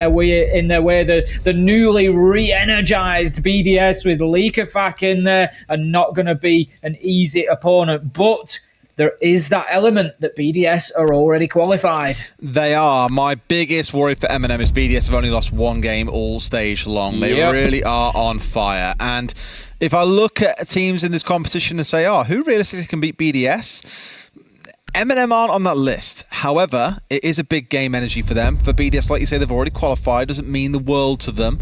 in their way. The newly re-energized BDS with Leakafak in there are not going to be an easy opponent, but there is that element that BDS are already qualified. They are. My biggest worry for MNM is BDS have only lost one game all stage long. They really are on fire. And if I look at teams in this competition and say, oh, who realistically can beat BDS? MNM aren't on that list. However, it is a big game energy for them. For BDS, like you say, they've already qualified. Doesn't mean the world to them.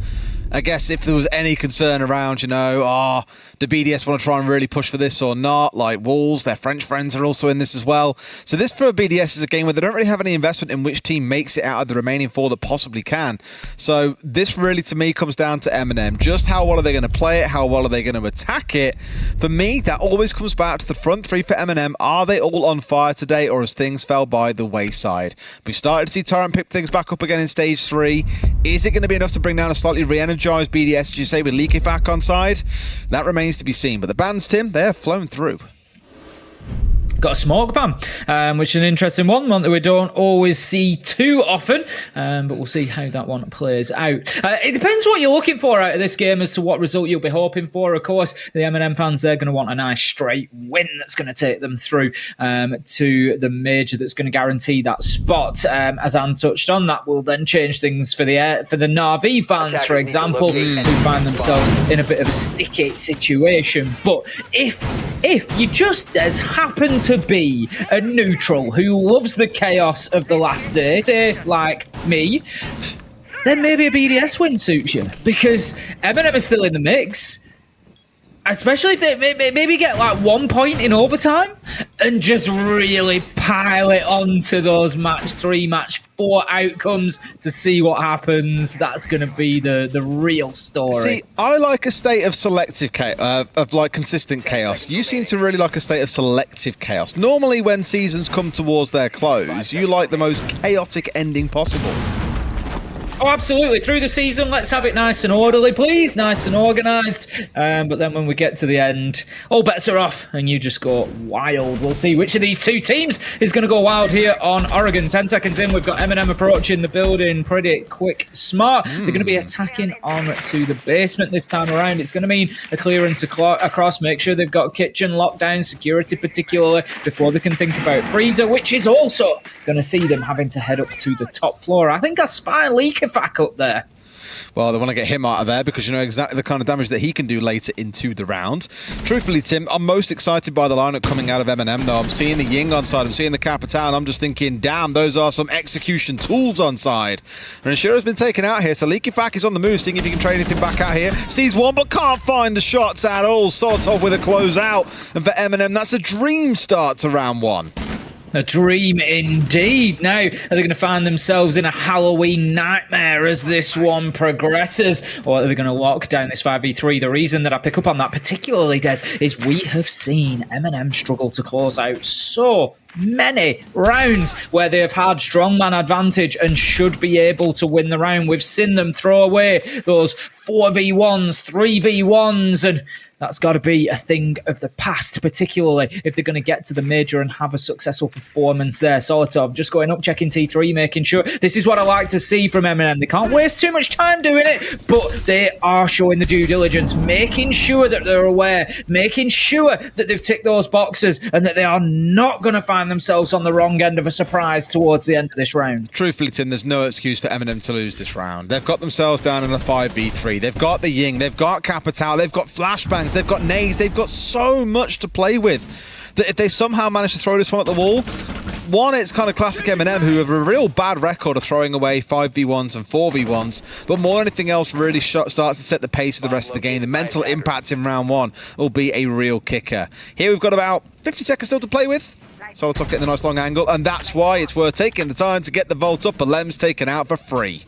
I guess if there was any concern around, you know, do BDS want to try and really push for this or not? Like Wolves, their French friends are also in this as well. So this for BDS is a game where they don't really have any investment in which team makes it out of the remaining four that possibly can. So this really, to me, comes down to MNM. Just how well are they going to play it? How well are they going to attack it? For me, that always comes back to the front three for MNM. Are they all on fire today, or has things fell by the wayside? We've started to see Tyrant pick things back up again in stage 3. Is it going to be enough to bring down a slightly re-energized BDS, as you say, with Leakafak on side? That remains to be seen. But the bans, Tim, they're flown through. Got a smoke ban, which is an interesting one that we don't always see too often, but we'll see how that one plays out. It depends what you're looking for out of this game as to what result you'll be hoping for. Of course, the MNM fans, they're going to want a nice straight win that's going to take them through to the major that's going to guarantee that spot. As Anne touched on, that will then change things for the Na'Vi fans, for example, who find themselves in a bit of a sticky situation. But if you just as happen to be a neutral who loves the chaos of the last day, say like me, then maybe a BDS win suits you, because Eminem is still in the mix. Especially if they maybe get like 1 point in overtime and just really pile it onto those match 3, match 4 outcomes to see what happens. That's going to be the real story. See, I like a state of selective chaos, of like consistent chaos. You seem to really like a state of selective chaos. Normally when seasons come towards their close, you like the most chaotic ending possible. Oh, absolutely. Through the season, let's have it nice and orderly, please. Nice and organised. But then when we get to the end, all bets are off and you just go wild. We'll see which of these two teams is going to go wild here on Oregon. 10 seconds in, we've got Eminem approaching the building pretty quick, smart. They're going to be attacking on to the basement this time around. It's going to mean a clearance across. Make sure they've got kitchen lockdown, security particularly, before they can think about freezer, which is also going to see them having to head up to the top floor. I think I spy Leakafak up there. Well, they want to get him out of there because you know exactly the kind of damage that he can do later into the round. Truthfully, Tim, I'm most excited by the lineup coming out of MNM, though. I'm seeing the Ying on side, I'm seeing the Capital, and I'm just thinking, damn, those are some execution tools on side. And Shira's been taken out here, so Leakafak is on the move, seeing if he can trade anything back out here. Sees one, but can't find the shots at all. Sort of with a closeout. And for MNM, that's a dream start to round 1. A dream indeed. Now, are they going to find themselves in a Halloween nightmare as this one progresses? Or are they going to lock down this 5v3? The reason that I pick up on that particularly, Des, is we have seen Eminem struggle to close out so many rounds where they have had strongman advantage and should be able to win the round. We've seen them throw away those 4v1s, 3v1s, and that's got to be a thing of the past, particularly if they're going to get to the major and have a successful performance there. Sort of just going up, checking T3, making sure. This is what I like to see from Eminem. They can't waste too much time doing it, but they are showing the due diligence, making sure that they're aware, making sure that they've ticked those boxes and that they are not going to find themselves on the wrong end of a surprise towards the end of this round. Truthfully, Tim, there's no excuse for Eminem to lose this round. They've got themselves down in a 5v3. They've got the Ying, they've got Capital, they've got flashbangs, they've got nades, they've got so much to play with that if they somehow manage to throw this one at the wall, one, it's kind of classic Eminem, who have a real bad record of throwing away 5v1s and 4v1s, but more than anything else really starts to set the pace of the rest of the game. The mental impact in round 1 will be a real kicker. Here we've got about 50 seconds still to play with. Solotov getting the nice long angle, and that's why it's worth taking the time to get the vault up, but Lem's taken out for free.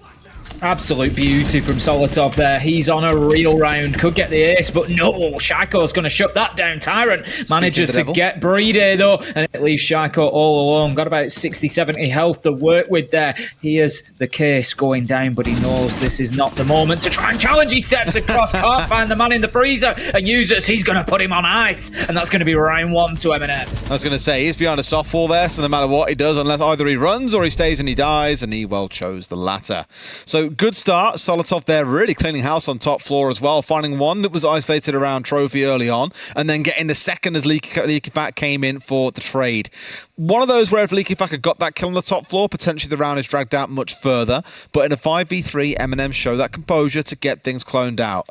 Absolute beauty from Solotov there. He's on a real round. Could get the ace, but no. Shaiko's going to shut that down. Tyrant manages to get Playday, though, and it leaves Shaiko all alone. Got about 60, 70 health to work with there. Here's the case going down, but he knows this is not the moment to try and challenge. He steps across, can't find the man in the freezer, and uses. He's going to put him on ice, and that's going to be round 1 to Eminem. I was going to say, he's behind a soft wall there, so no matter what he does, unless either he runs or he stays and he dies, and he well chose the latter. So good start. Solotov there really cleaning house on top floor as well, finding one that was isolated around Trophy early on, and then getting the second as Leaky Fat came in for the trade. One of those where if Leaky Fat had got that kill on the top floor, potentially the round is dragged out much further. But in a 5v3, MNM show that composure to get things closed out.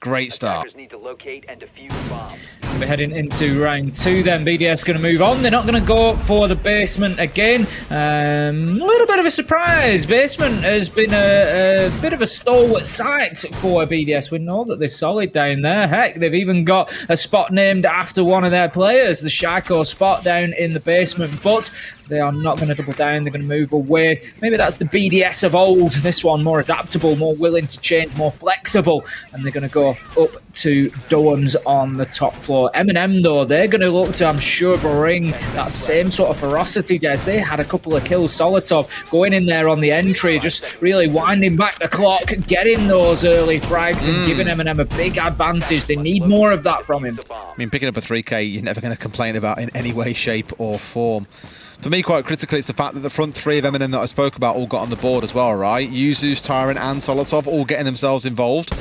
Great start. Need to locate and defuse bombs. We're heading into round 2 then. BDS going to move on. They're not going to go for the basement again. A little bit of a surprise. Basement has been a bit of a stalwart site for BDS. We know that they're solid down there. Heck, they've even got a spot named after one of their players, the Shaco spot down in the basement. But they are not going to double down. They're going to move away. Maybe that's the BDS of old. This one more adaptable, more willing to change, more flexible. And they're going to go up to dorms on the top floor. Eminem, though, they're going to look to, I'm sure, bring that same sort of ferocity, Des. They had a couple of kills. Solotov going in there on the entry, just really winding back the clock, getting those early frags and giving Eminem a big advantage. They need more of that from him. I mean, picking up a 3K, you're never going to complain about in any way, shape or form. For me, quite critically, it's the fact that the front three of Eminem that I spoke about all got on the board as well, right? Yuzu's, Tyrant and Solotov all getting themselves involved.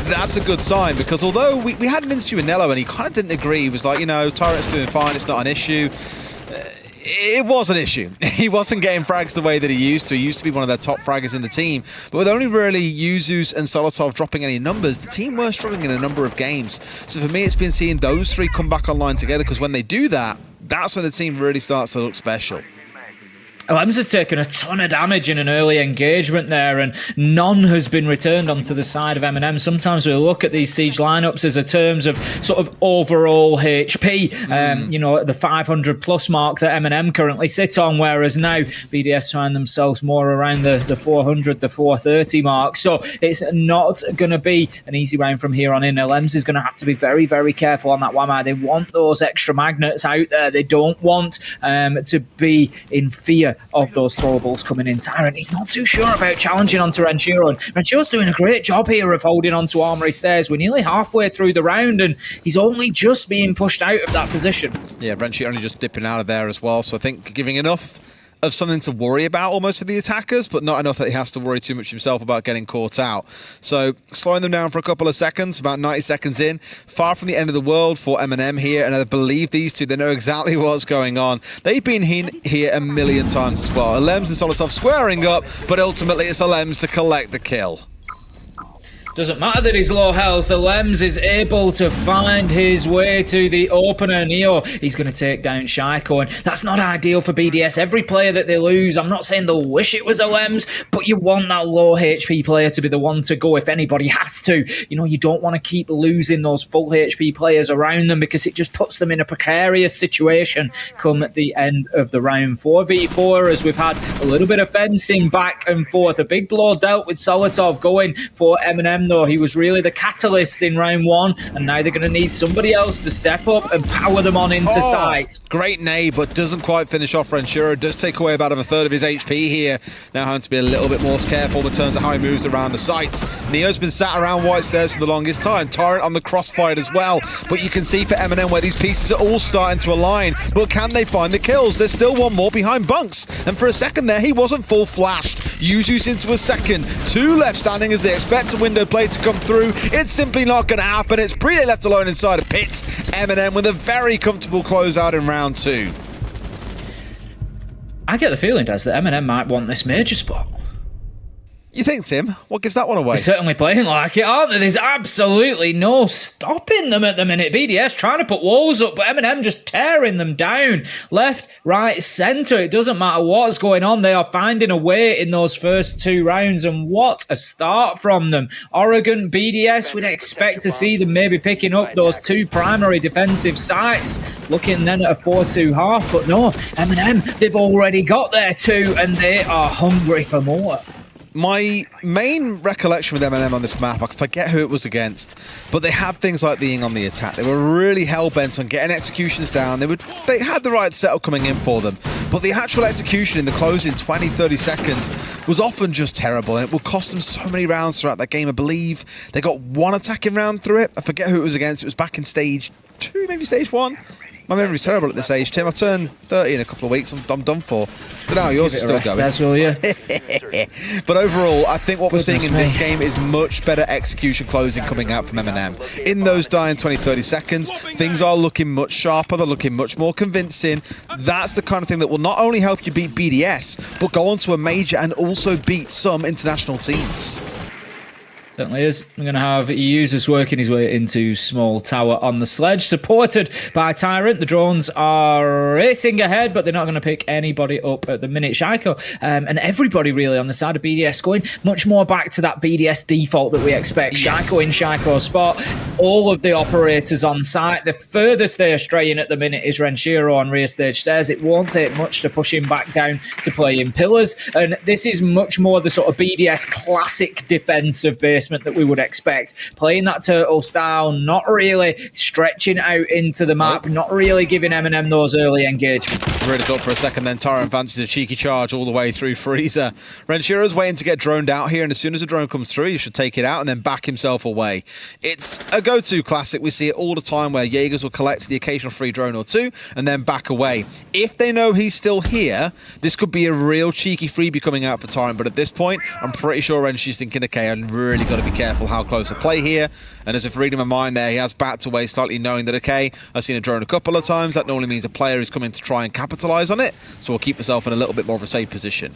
That's a good sign, because although we had an interview with Nello and he kind of didn't agree, he was like, you know, Tyrant's doing fine, it's not an issue. It was an issue. He wasn't getting frags the way that he used to. He used to be one of their top fraggers in the team. But with only really Yuzu's and Solotov dropping any numbers, the team were struggling in a number of games. So for me, it's been seeing those three come back online together, because when they do that, that's when the team really starts to look special. Lems has taken a ton of damage in an early engagement there, and none has been returned onto the side of Eminem. Sometimes we look at these siege lineups as a terms of sort of overall HP, you know, the 500 plus mark that Eminem currently sit on, whereas now BDS find themselves more around the 400, the 430 mark. So it's not going to be an easy round from here on in. Lems is going to have to be very, very careful on that Wamai. They want those extra magnets out there. They don't want to be in fear of those throwables coming in. Tyrant, he's not too sure about challenging onto Renshiro, and Renshiro's doing a great job here of holding onto Armory Stairs. We're nearly halfway through the round and he's only just being pushed out of that position. Yeah, Renshiro only just dipping out of there as well, so I think giving enough of something to worry about almost for the attackers, but not enough that he has to worry too much himself about getting caught out. So slowing them down for a couple of seconds, about 90 seconds in. Far from the end of the world for MNM here, and I believe these two, they know exactly what's going on. They've been here a million times as well. Alems and Solotov squaring up, but ultimately it's Alems to collect the kill. Doesn't matter that he's low health. Lems is able to find his way to the opener. Neo, he's going to take down Shaiko, and that's not ideal for BDS. Every player that they lose, I'm not saying they'll wish it was a Lems, but you want that low HP player to be the one to go if anybody has to. You know, you don't want to keep losing those full HP players around them, because it just puts them in a precarious situation come at the end of the round. 4v4, as we've had a little bit of fencing back and forth. A big blow dealt with Solotov going for Eminem, though. He was really the catalyst in round 1, and now they're going to need somebody else to step up and power them on into sight. Great nade, but doesn't quite finish off Renshiro. Does take away about a third of his HP here. Now having to be a little bit more careful in terms of how he moves around the site. Neo's been sat around White Stairs for the longest time. Tyrant on the crossfire as well. But you can see for Eminem where these pieces are all starting to align. But can they find the kills? There's still one more behind Bunks. And for a second there, he wasn't full flashed. Yuzu's into a second. 2 left standing as they expect a window play to come through. It's simply not going to happen. It's Playday left alone inside a pit. Eminem with a very comfortable closeout in round 2. I get the feeling, Des, that Eminem might want this major spot. You think, Tim? What gives that one away? They're certainly playing like it, aren't they? There's absolutely no stopping them at the minute. BDS trying to put walls up, but Eminem just tearing them down. Left, right, centre. It doesn't matter what's going on. They are finding a way in those first 2 rounds, and what a start from them. Oregon, BDS, we'd expect to see them maybe picking up those 2 primary defensive sites. Looking then at a 4-2 half, but no, Eminem, they've already got their 2, and they are hungry for more. My main recollection with MNM on this map, I forget who it was against, but they had things like being on the attack. They were really hell-bent on getting executions down. They had the right setup coming in for them, but the actual execution in the closing 20, 30 seconds was often just terrible, and it would cost them so many rounds throughout that game. I believe they got 1 attacking round through it. I forget who it was against. It was back in stage 2, maybe stage 1. My memory's terrible at this age, Tim. I turn 30 in a couple of weeks. I'm done for. Don't know how yours is still going. As will you? But overall, I think what we're seeing in this game is much better execution closing coming out from Eminem. In those dying 20-30 seconds, things are looking much sharper. They're looking much more convincing. That's the kind of thing that will not only help you beat BDS, but go on to a major and also beat some international teams. Certainly is. We're going to have Users working his way into small tower on the sledge, supported by Tyrant. The drones are racing ahead, but they're not going to pick anybody up at the minute. Shaiko and everybody really on the side of BDS going much more back to that BDS default that we expect. Yes. Shaiko in Shaiko spot. All of the operators on site. The furthest they are straying at the minute is Renshiro on rear stage stairs. It won't take much to push him back down to play in pillars. And this is much more the sort of BDS classic defensive basement that we would expect. Playing that turtle style, not really stretching out into the map, not really giving Eminem those early engagements. Really thought for a second then Tyrant fancies a cheeky charge all the way through Freezer. Renshiro's waiting to get droned out here, and as soon as the drone comes through, he should take it out and then back himself away. It's a go-to classic. We see it all the time where Jaegers will collect the occasional free drone or two and then back away. If they know he's still here, this could be a real cheeky freebie coming out for Tyrant, but at this point, I'm pretty sure Renshiro's thinking, okay, I've really got to be careful how close I play here. And as if reading my mind there, he has backed away slightly, knowing that, okay, I've seen a drone a couple of times. That normally means a player is coming to try and capitalize on it. So we'll keep myself in a little bit more of a safe position.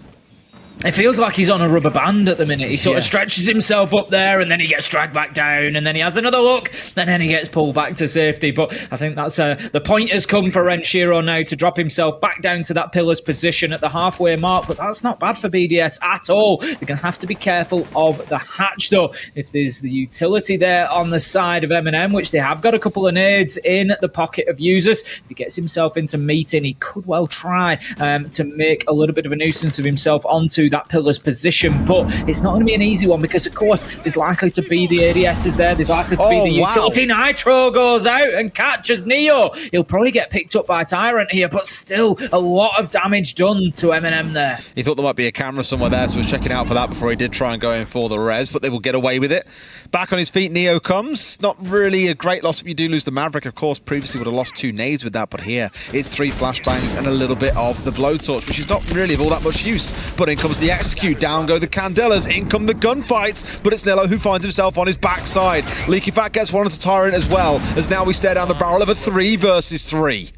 It feels like he's on a rubber band at the minute. He sort of stretches himself up there and then he gets dragged back down and then he has another look and then he gets pulled back to safety. But I think that's the point has come for Renshiro now to drop himself back down to that pillar's position at the halfway mark. But that's not bad for BDS at all. They're going to have to be careful of the hatch though. If there's the utility there on the side of Eminem, which they have got a couple of nades in the pocket of Users, if he gets himself into meeting, he could well try to make a little bit of a nuisance of himself onto that pillar's position, but it's not going to be an easy one because of course there's likely to be the ADSs there, there's likely to be the utility. Nitro goes out and catches Neo. He'll probably get picked up by Tyrant here, but still a lot of damage done to Eminem there. He thought there might be a camera somewhere there, so he was checking out for that before he did try and go in for the res, but they will get away with it. Back on his feet, Neo comes. Not really a great loss if you do lose the Maverick. Of course, previously would have lost 2 nades with that, but here it's 3 flashbangs and a little bit of the blowtorch, which is not really of all that much use. But in comes the execute. Down go the Candelas. In come the gunfights. But it's Nello who finds himself on his backside. Leaky Fat gets one onto Tyrant as well, as now we stare down the barrel of a 3 versus 3.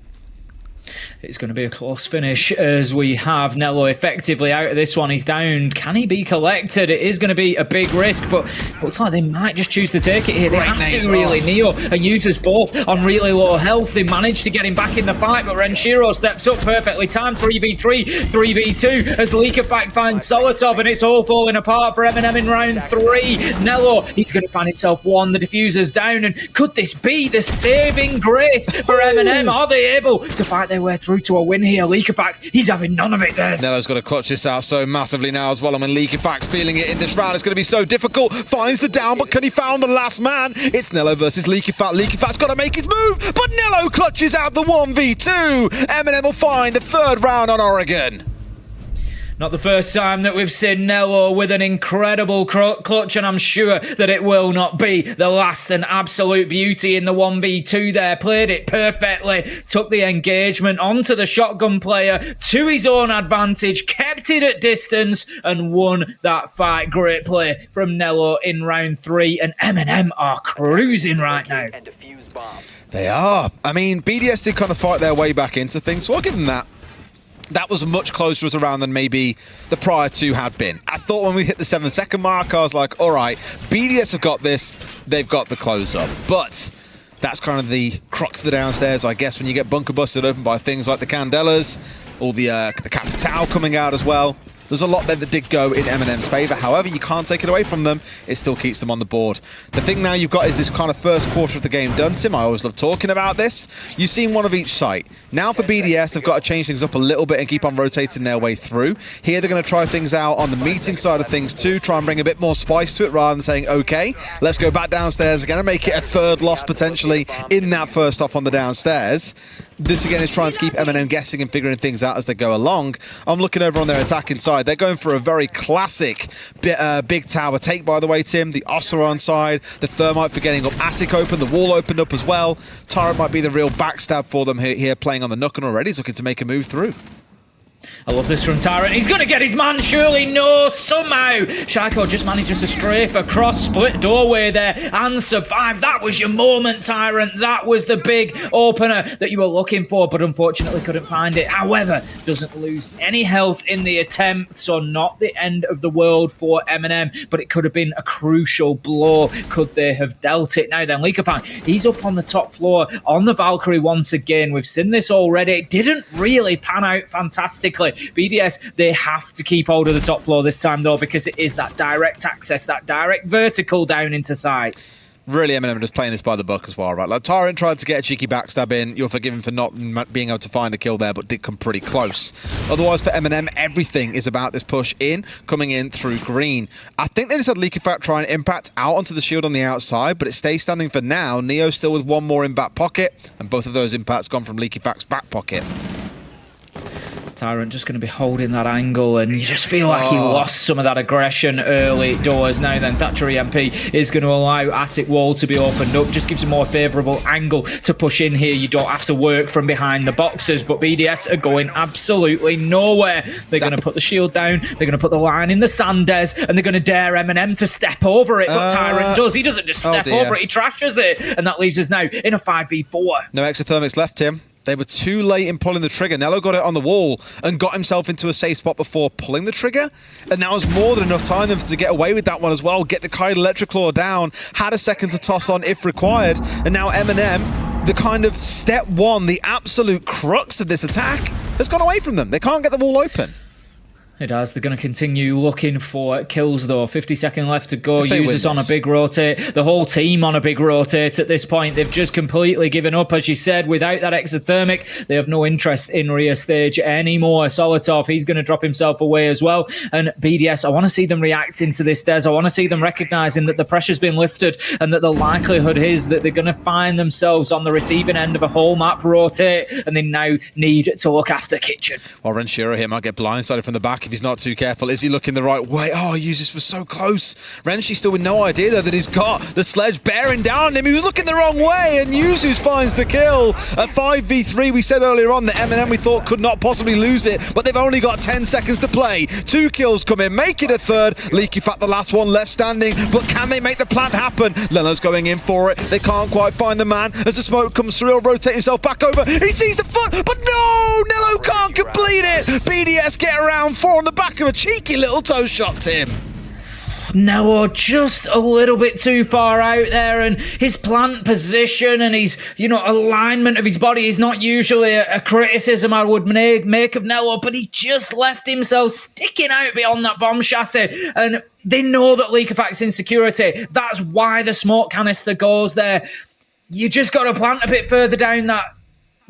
It's going to be a close finish as we have Nello effectively out of this one. He's down. Can he be collected? It is going to be a big risk, but it looks like they might just choose to take it here. They have to really. Neo and Users both on really low health. They managed to get him back in the fight, but Renshiro steps up perfectly. Time 3v3, 3v2 as Leakerfact finds Solotov, and it's all falling apart for Eminem in round 3. Nello, he's going to find himself one. The diffuser's down, and could this be the saving grace for Eminem? Are they able to fight their way through to a win here? Leakerfact, he's having none of it there. Nello's got to clutch this out so massively now as well, and when Leakerfact's feeling it in this round, it's going to be so difficult. Finds the down, but can he found the last man? It's Nello versus Leakerfact. Leakerfact's got to make his move, but Nello clutches out the 1v2. Eminem will find the 3rd round on Oregon. Not the first time that we've seen Nello with an incredible clutch, and I'm sure that it will not be the last. An absolute beauty in the 1v2 there. Played it perfectly, took the engagement onto the shotgun player to his own advantage, kept it at distance, and won that fight. Great play from Nello in round 3, and Eminem are cruising right now. They are. I mean, BDS did kind of fight their way back into things, so I'll give them that. That was much closer as a round than maybe the prior 2 had been. I thought when we hit the 7-second mark, I was like, all right, BDS have got this. They've got the close-up. But that's kind of the crux of the downstairs, I guess, when you get bunker busted open by things like the Candelas or the Capital coming out as well. There's a lot there that did go in Eminem's favour. However, you can't take it away from them. It still keeps them on the board. The thing now you've got is this kind of first quarter of the game done, Tim. I always love talking about this. You've seen one of each site. Now for BDS, they've got to change things up a little bit and keep on rotating their way through. Here, they're going to try things out on the meeting side of things too, try and bring a bit more spice to it rather than saying, okay, let's go back downstairs again and make it a 3rd loss potentially in that first off on the downstairs. This again is trying to keep MNM guessing and figuring things out as they go along. I'm looking over on their attacking side. They're going for a very classic big tower take, by the way, Tim. The Ossa on side, the Thermite for getting up attic open, the wall opened up as well. Tyrant might be the real backstab for them here playing on the Nook, and already he's looking to make a move through. I love this from Tyrant. He's going to get his man, surely. No, somehow. Shaiko just manages to strafe across, split doorway there, and survive. That was your moment, Tyrant. That was the big opener that you were looking for, but unfortunately couldn't find it. However, doesn't lose any health in the attempt, so not the end of the world for MNM, but it could have been a crucial blow. Could they have dealt it? Now then, Leakafan, he's up on the top floor on the Valkyrie once again. We've seen this already. It didn't really pan out fantastically. BDS, they have to keep hold of the top floor this time, though, because it is that direct access, that direct vertical down into sight. Really, Eminem just playing this by the book as well, right? Like, Tyrant tried to get a cheeky backstab in. You're forgiven for not being able to find a kill there, but did come pretty close. Otherwise, for Eminem, everything is about this push in, coming in through green. I think they just had Leakyfact try and impact out onto the shield on the outside, but it stays standing for now. Neo still with one more in back pocket, and both of those impacts gone from Leakyfact's back pocket. Tyrant just going to be holding that angle, and you just feel like he lost some of that aggression early doors. Now then, Thatcher EMP is going to allow attic wall to be opened up, just gives a more favourable angle to push in here. You don't have to work from behind the boxes, but BDS are going absolutely nowhere. They're going to put the shield down, they're going to put the line in the Sandes, and they're going to dare Eminem to step over it, but Tyrant does. He doesn't just step over it, he trashes it, and that leaves us now in a 5v4. No exothermics left, Tim. They were too late in pulling the trigger. Nello got it on the wall and got himself into a safe spot before pulling the trigger. And that was more than enough time for them to get away with that one as well. Get the Kite Electric Claw down. Had a second to toss on if required. And now Eminem, the kind of step one, the absolute crux of this attack, has gone away from them. They can't get the wall open. It has. They're going to continue looking for kills, though. 50 seconds left to go. Users on a big rotate. The whole team on a big rotate at this point. They've just completely given up, as you said. Without that exothermic, they have no interest in rear stage anymore. Solotov, he's going to drop himself away as well. And BDS, I want to see them reacting to this, Des. I want to see them recognising that the pressure's been lifted and that the likelihood is that they're going to find themselves on the receiving end of a whole map rotate, and they now need to look after Kitchen. Well, Renshiro here might get blindsided from the back if he's not too careful. Is he looking the right way? Oh, Usus was so close. Renshi still with no idea, though, that he's got the sledge bearing down on him. He was looking the wrong way, and Usus finds the kill. At 5v3, we said earlier on that MNM we thought could not possibly lose it, but they've only got 10 seconds to play. 2 kills come in, make it a third. Leakyfact, the last one left standing, but can they make the plant happen? Leno's going in for it. They can't quite find the man. As the smoke comes through, he'll rotate himself back over. He sees the foot, but no! Nello can't complete it. BDS get around 4 on the back of a cheeky little toe shot, Tim. Nello just a little bit too far out there, and his plant position and his, alignment of his body is not usually a criticism I would make of Nello, but he just left himself sticking out beyond that bomb chassis, and they know that Leakafact's in security. That's why the smoke canister goes there. You just got to plant a bit further down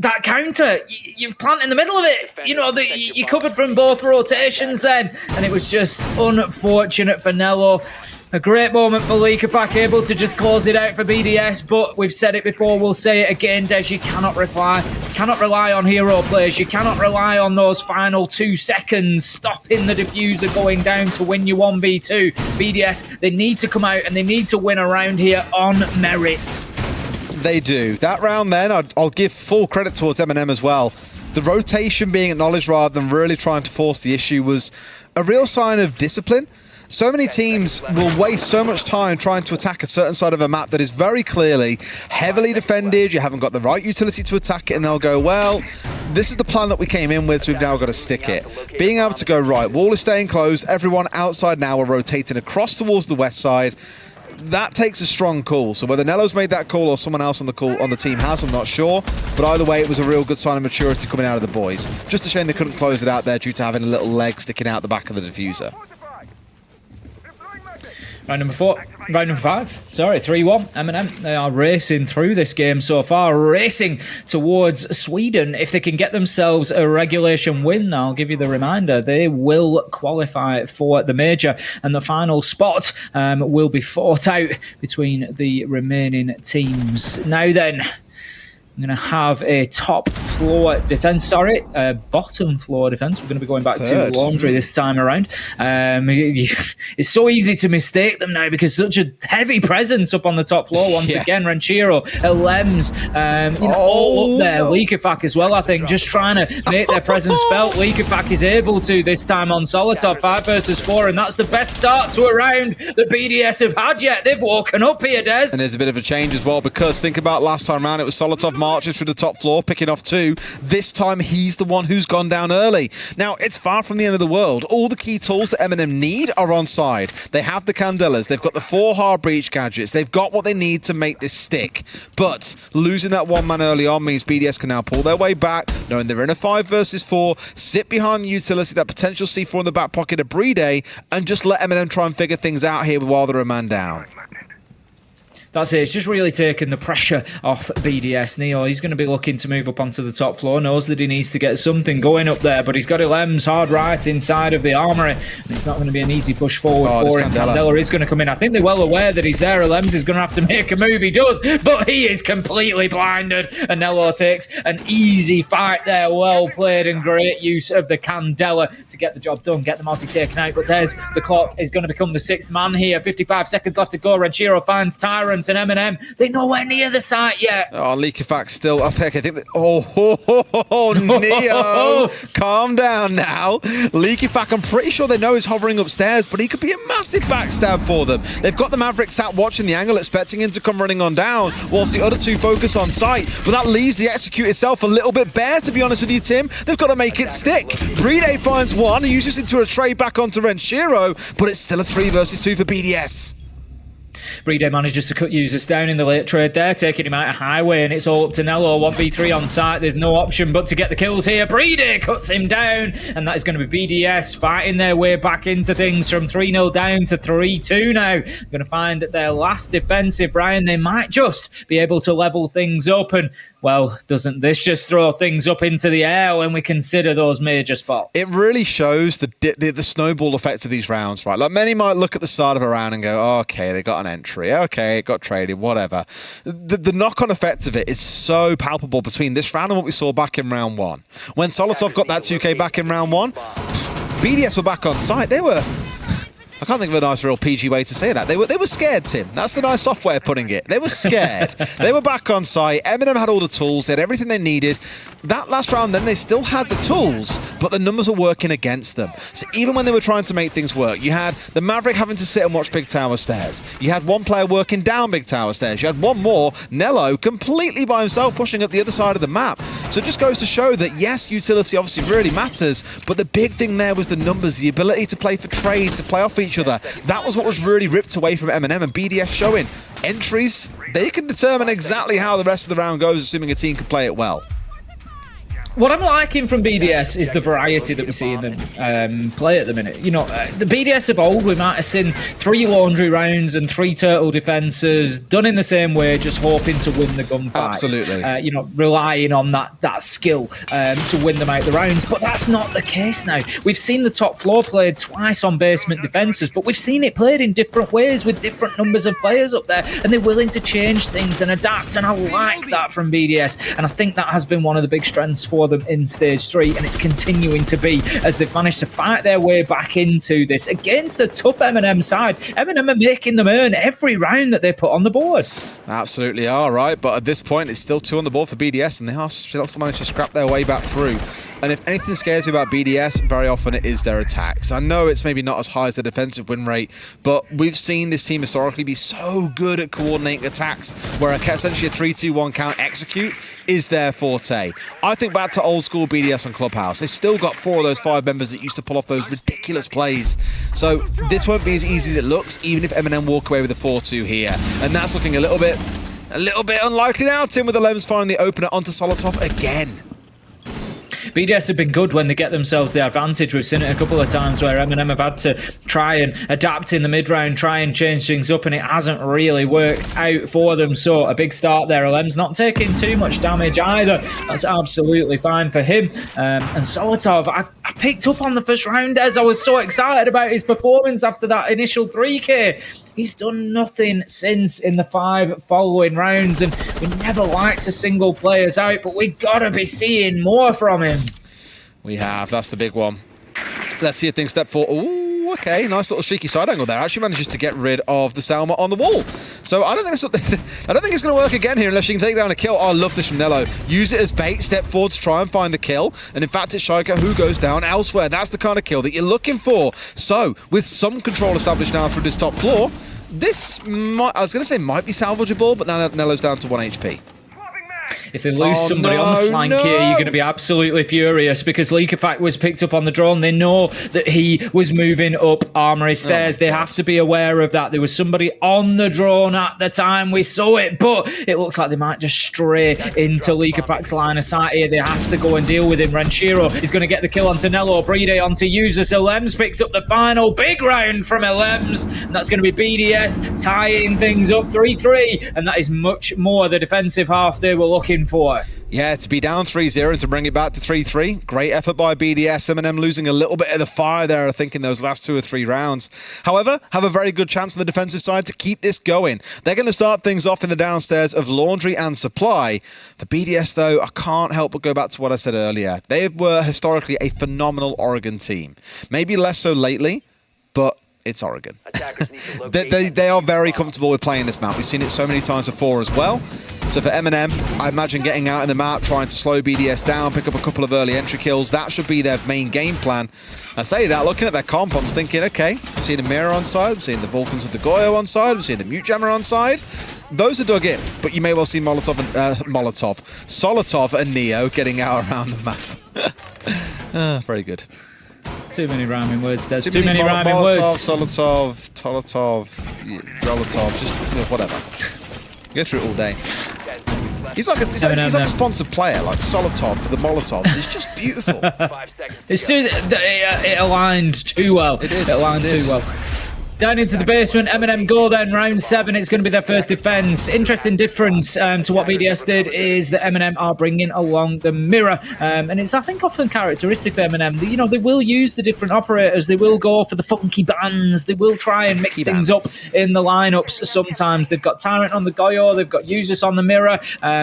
that counter. You plant in the middle of it. You covered from both rotations then, and it was just unfortunate for Nello. A great moment for Leakyfact, able to just close it out for BDS, but we've said it before, we'll say it again, Des, you cannot rely on hero plays. You cannot rely on those final 2 seconds stopping the diffuser going down to win you 1v2. BDS, they need to come out and they need to win a round here on merit. They do. That round then, I'll give full credit towards Eminem as well. The rotation being acknowledged rather than really trying to force the issue was a real sign of discipline. So many teams will waste so much time trying to attack a certain side of a map that is very clearly heavily defended. You haven't got the right utility to attack it, and they'll go, well, this is the plan that we came in with, so we've now got to stick it. Being able to go, right, wall is staying closed, everyone outside now are rotating across towards the west side. That takes a strong call. So whether Nello's made that call or someone else on the team has, I'm not sure. But either way, it was a real good sign of maturity coming out of the boys. Just a shame they couldn't close it out there due to having a little leg sticking out the back of the diffuser. Round number 5, sorry, 3-1. MNM, they are racing through this game so far, racing towards Sweden. If they can get themselves a regulation win, I'll give you the reminder, they will qualify for the major, and the final spot will be fought out between the remaining teams. Now then, We're going to have a top floor defense, bottom floor defense. We're going to be going back to Laundry this time around. It's so easy to mistake them now because such a heavy presence up on the top floor once again. Ranchiro, Lems, all up there. Likafak as well, I think, just trying to make their presence felt. Likafak is able to this time on Solotov, 5 versus 4, and that's the best start to a round that BDS have had yet. They've woken up here, Des. And there's a bit of a change as well, because think about last time round, it was Solotov marching through the top floor, picking off 2. This time, he's the one who's gone down early. Now, it's far from the end of the world. All the key tools that Eminem need are on side. They have the Candelas. They've got the 4 hard breach gadgets. They've got what they need to make this stick. But losing that 1 man early on means BDS can now pull their way back, knowing they're in a 5 versus 4, sit behind the utility, that potential C4 in the back pocket of Playday, and just let Eminem try and figure things out here while they're a man down. That's it. It's just really taken the pressure off BDS. Neo, he's going to be looking to move up onto the top floor. Knows that he needs to get something going up there, but he's got Lems hard right inside of the armory. And it's not going to be an easy push forward for him. Candela is going to come in. I think they're well aware that he's there. Lems is going to have to make a move. He does, but he is completely blinded. And Nello takes an easy fight there. Well played and great use of the Candela to get the job done, get the Mossy taken out. But there's the clock is going to become the 6th man here. 55 seconds left to go. Ranchiro finds Tyrant and Eminem. They're nowhere near the site yet. Oh, Likafak still. I think Neo, calm down now. Likafak, I'm pretty sure they know he's hovering upstairs, but he could be a massive backstab for them. They've got the Maverick sat watching the angle, expecting him to come running on down, whilst the other 2 focus on site. But that leaves the execute itself a little bit bare, to be honest with you, Tim. They've got to make it stick. Playday finds 1, he uses it into a trade back onto Ranchiro, but it's still a 3 versus 2 for BDS. Playday manages to cut users down in the late trade there, taking him out of highway, and it's all up to Nello. 1v3 on site. There's no option but to get the kills here. Playday cuts him down, and that is going to be BDS fighting their way back into things from 3-0 down to 3-2 now. They're going to find their last defensive round. They might just be able to level things up, and well, doesn't this just throw things up into the air when we consider those major spots? It really shows the snowball effect of these rounds, right? Like, many might look at the start of a round and go, oh, okay, they got an entry, okay, it got traded, whatever. The knock-on effect of it is so palpable between this round and what we saw back in round 1. When Solotov got that 2K back in round 1, BDS were back on site. They were... I can't think of a nice real PG way to say that. They were scared, Tim. That's the nice soft way of putting it. They were scared. They were back on site. Eminem had all the tools. They had everything they needed. That last round, then, they still had the tools, but the numbers were working against them. So even when they were trying to make things work, you had the Maverick having to sit and watch Big Tower Stairs. You had 1 player working down Big Tower Stairs. You had 1 more, Nello, completely by himself, pushing up the other side of the map. So it just goes to show that, yes, utility obviously really matters, but the big thing there was the numbers, the ability to play for trades, to play off each other. That was what was really ripped away from Eminem, and BDS showing entries. They can determine exactly how the rest of the round goes, assuming a team can play it well. What I'm liking from BDS is the variety that we see in them play at the minute. You know, the BDS of old, we might have seen 3 laundry rounds and 3 turtle defenses done in the same way, just hoping to win the gunfights. Absolutely. You know, relying on that skill to win them out the rounds. But that's not the case now. We've seen the top floor played twice on basement defenses, but we've seen it played in different ways with different numbers of players up there, and they're willing to change things and adapt, and I like that from BDS, and I think that has been one of the big strengths for them in stage 3, and it's continuing to be as they've managed to fight their way back into this against the tough Eminem side. Eminem are making them earn every round that they put on the board. Absolutely are, right? But at this point, it's still 2 on the board for BDS, and they are still managed to scrap their way back through. And if anything scares me about BDS, very often it is their attacks. I know it's maybe not as high as the defensive win rate, but we've seen this team historically be so good at coordinating attacks, where essentially a 3-2-1 count execute is their forte. I think back to old school BDS on Clubhouse. They've still got 4 of those 5 members that used to pull off those ridiculous plays. So this won't be as easy as it looks, even if Eminem walk away with a 4-2 here. And that's looking a little bit unlikely now, Tim, with the Lems finding the opener onto Solotov again. BDS have been good when they get themselves the advantage. We've seen it a couple of times where Eminem have had to try and adapt in the mid-round, try and change things up, and it hasn't really worked out for them. So a big start there. Alem's not taking too much damage either. That's absolutely fine for him. And Solotov, I picked up on the first round as I was so excited about his performance after that initial 3K. He's done nothing since in the 5 following rounds, and we never like to single players out, but we gotta be seeing more from him. We have. That's the big one. Let's see if things step forward. Ooh, okay. Nice little streaky side angle there. Actually manages to get rid of the Selma on the wall. So I don't think it's going to work again here unless you can take down a kill. Oh, I love this from Nello. Use it as bait, step forward to try and find the kill. And in fact, it's Shaika who goes down elsewhere. That's the kind of kill that you're looking for. So with some control established now through this top floor, this might, I was going to say might be salvageable, but now Nello's down to 1 HP. If they lose somebody on the flank here, you're going to be absolutely furious because Leakerfact was picked up on the drone. They know that he was moving up Armory stairs. They have to be aware of that. There was somebody on the drone at the time we saw it, but it looks like they might just stray into Leakerfact's line of sight here. They have to go and deal with him. Renshiro is going to get the kill onto Nello. Playday onto Usus. Elems picks up the final big round from Elems. And that's going to be BDS tying things up 3-3. And that is much more the defensive half they were looking for. Yeah, to be down 3-0 and to bring it back to 3-3. Great effort by BDS. MNM losing a little bit of the fire there, I think, in those last 2 or 3 rounds. However, have a very good chance on the defensive side to keep this going. They're going to start things off in the downstairs of laundry and supply. For BDS, though, I can't help but go back to what I said earlier. They were historically a phenomenal Oregon team. Maybe less so lately, but it's Oregon. they are very comfortable with playing this map. We've seen it so many times before as well. So for Eminem, I imagine getting out in the map, trying to slow BDS down, pick up a couple of early entry kills. That should be their main game plan. I say that, looking at their comp, I'm thinking, okay, I'm seeing the Mirror on side, I'm seeing the Vulcans of the Goyo on side, I'm seeing the Mute Jammer on side. Those are dug in, but you may well see Solotov and Neo getting out around the map. Very good. Too many rhyming words. There's too many rhyming words. Solotov, Tolotov, Rolotov, just whatever. Go through it all day. He's like a sponsored player, like Solotov for the Molotovs. It's just beautiful. It's too, it aligned too well. It aligned too well. Down into the basement, Eminem go then, round 7, it's going to be their first defense. Interesting difference to what BDS did is that Eminem are bringing along the Mirror. And it's, I think, often characteristic of Eminem. You know, they will use the different operators, they will go for the funky bands, they will try and mix things up in the lineups sometimes. They've got Tyrant on the Goyo, they've got Usus on the Mirror.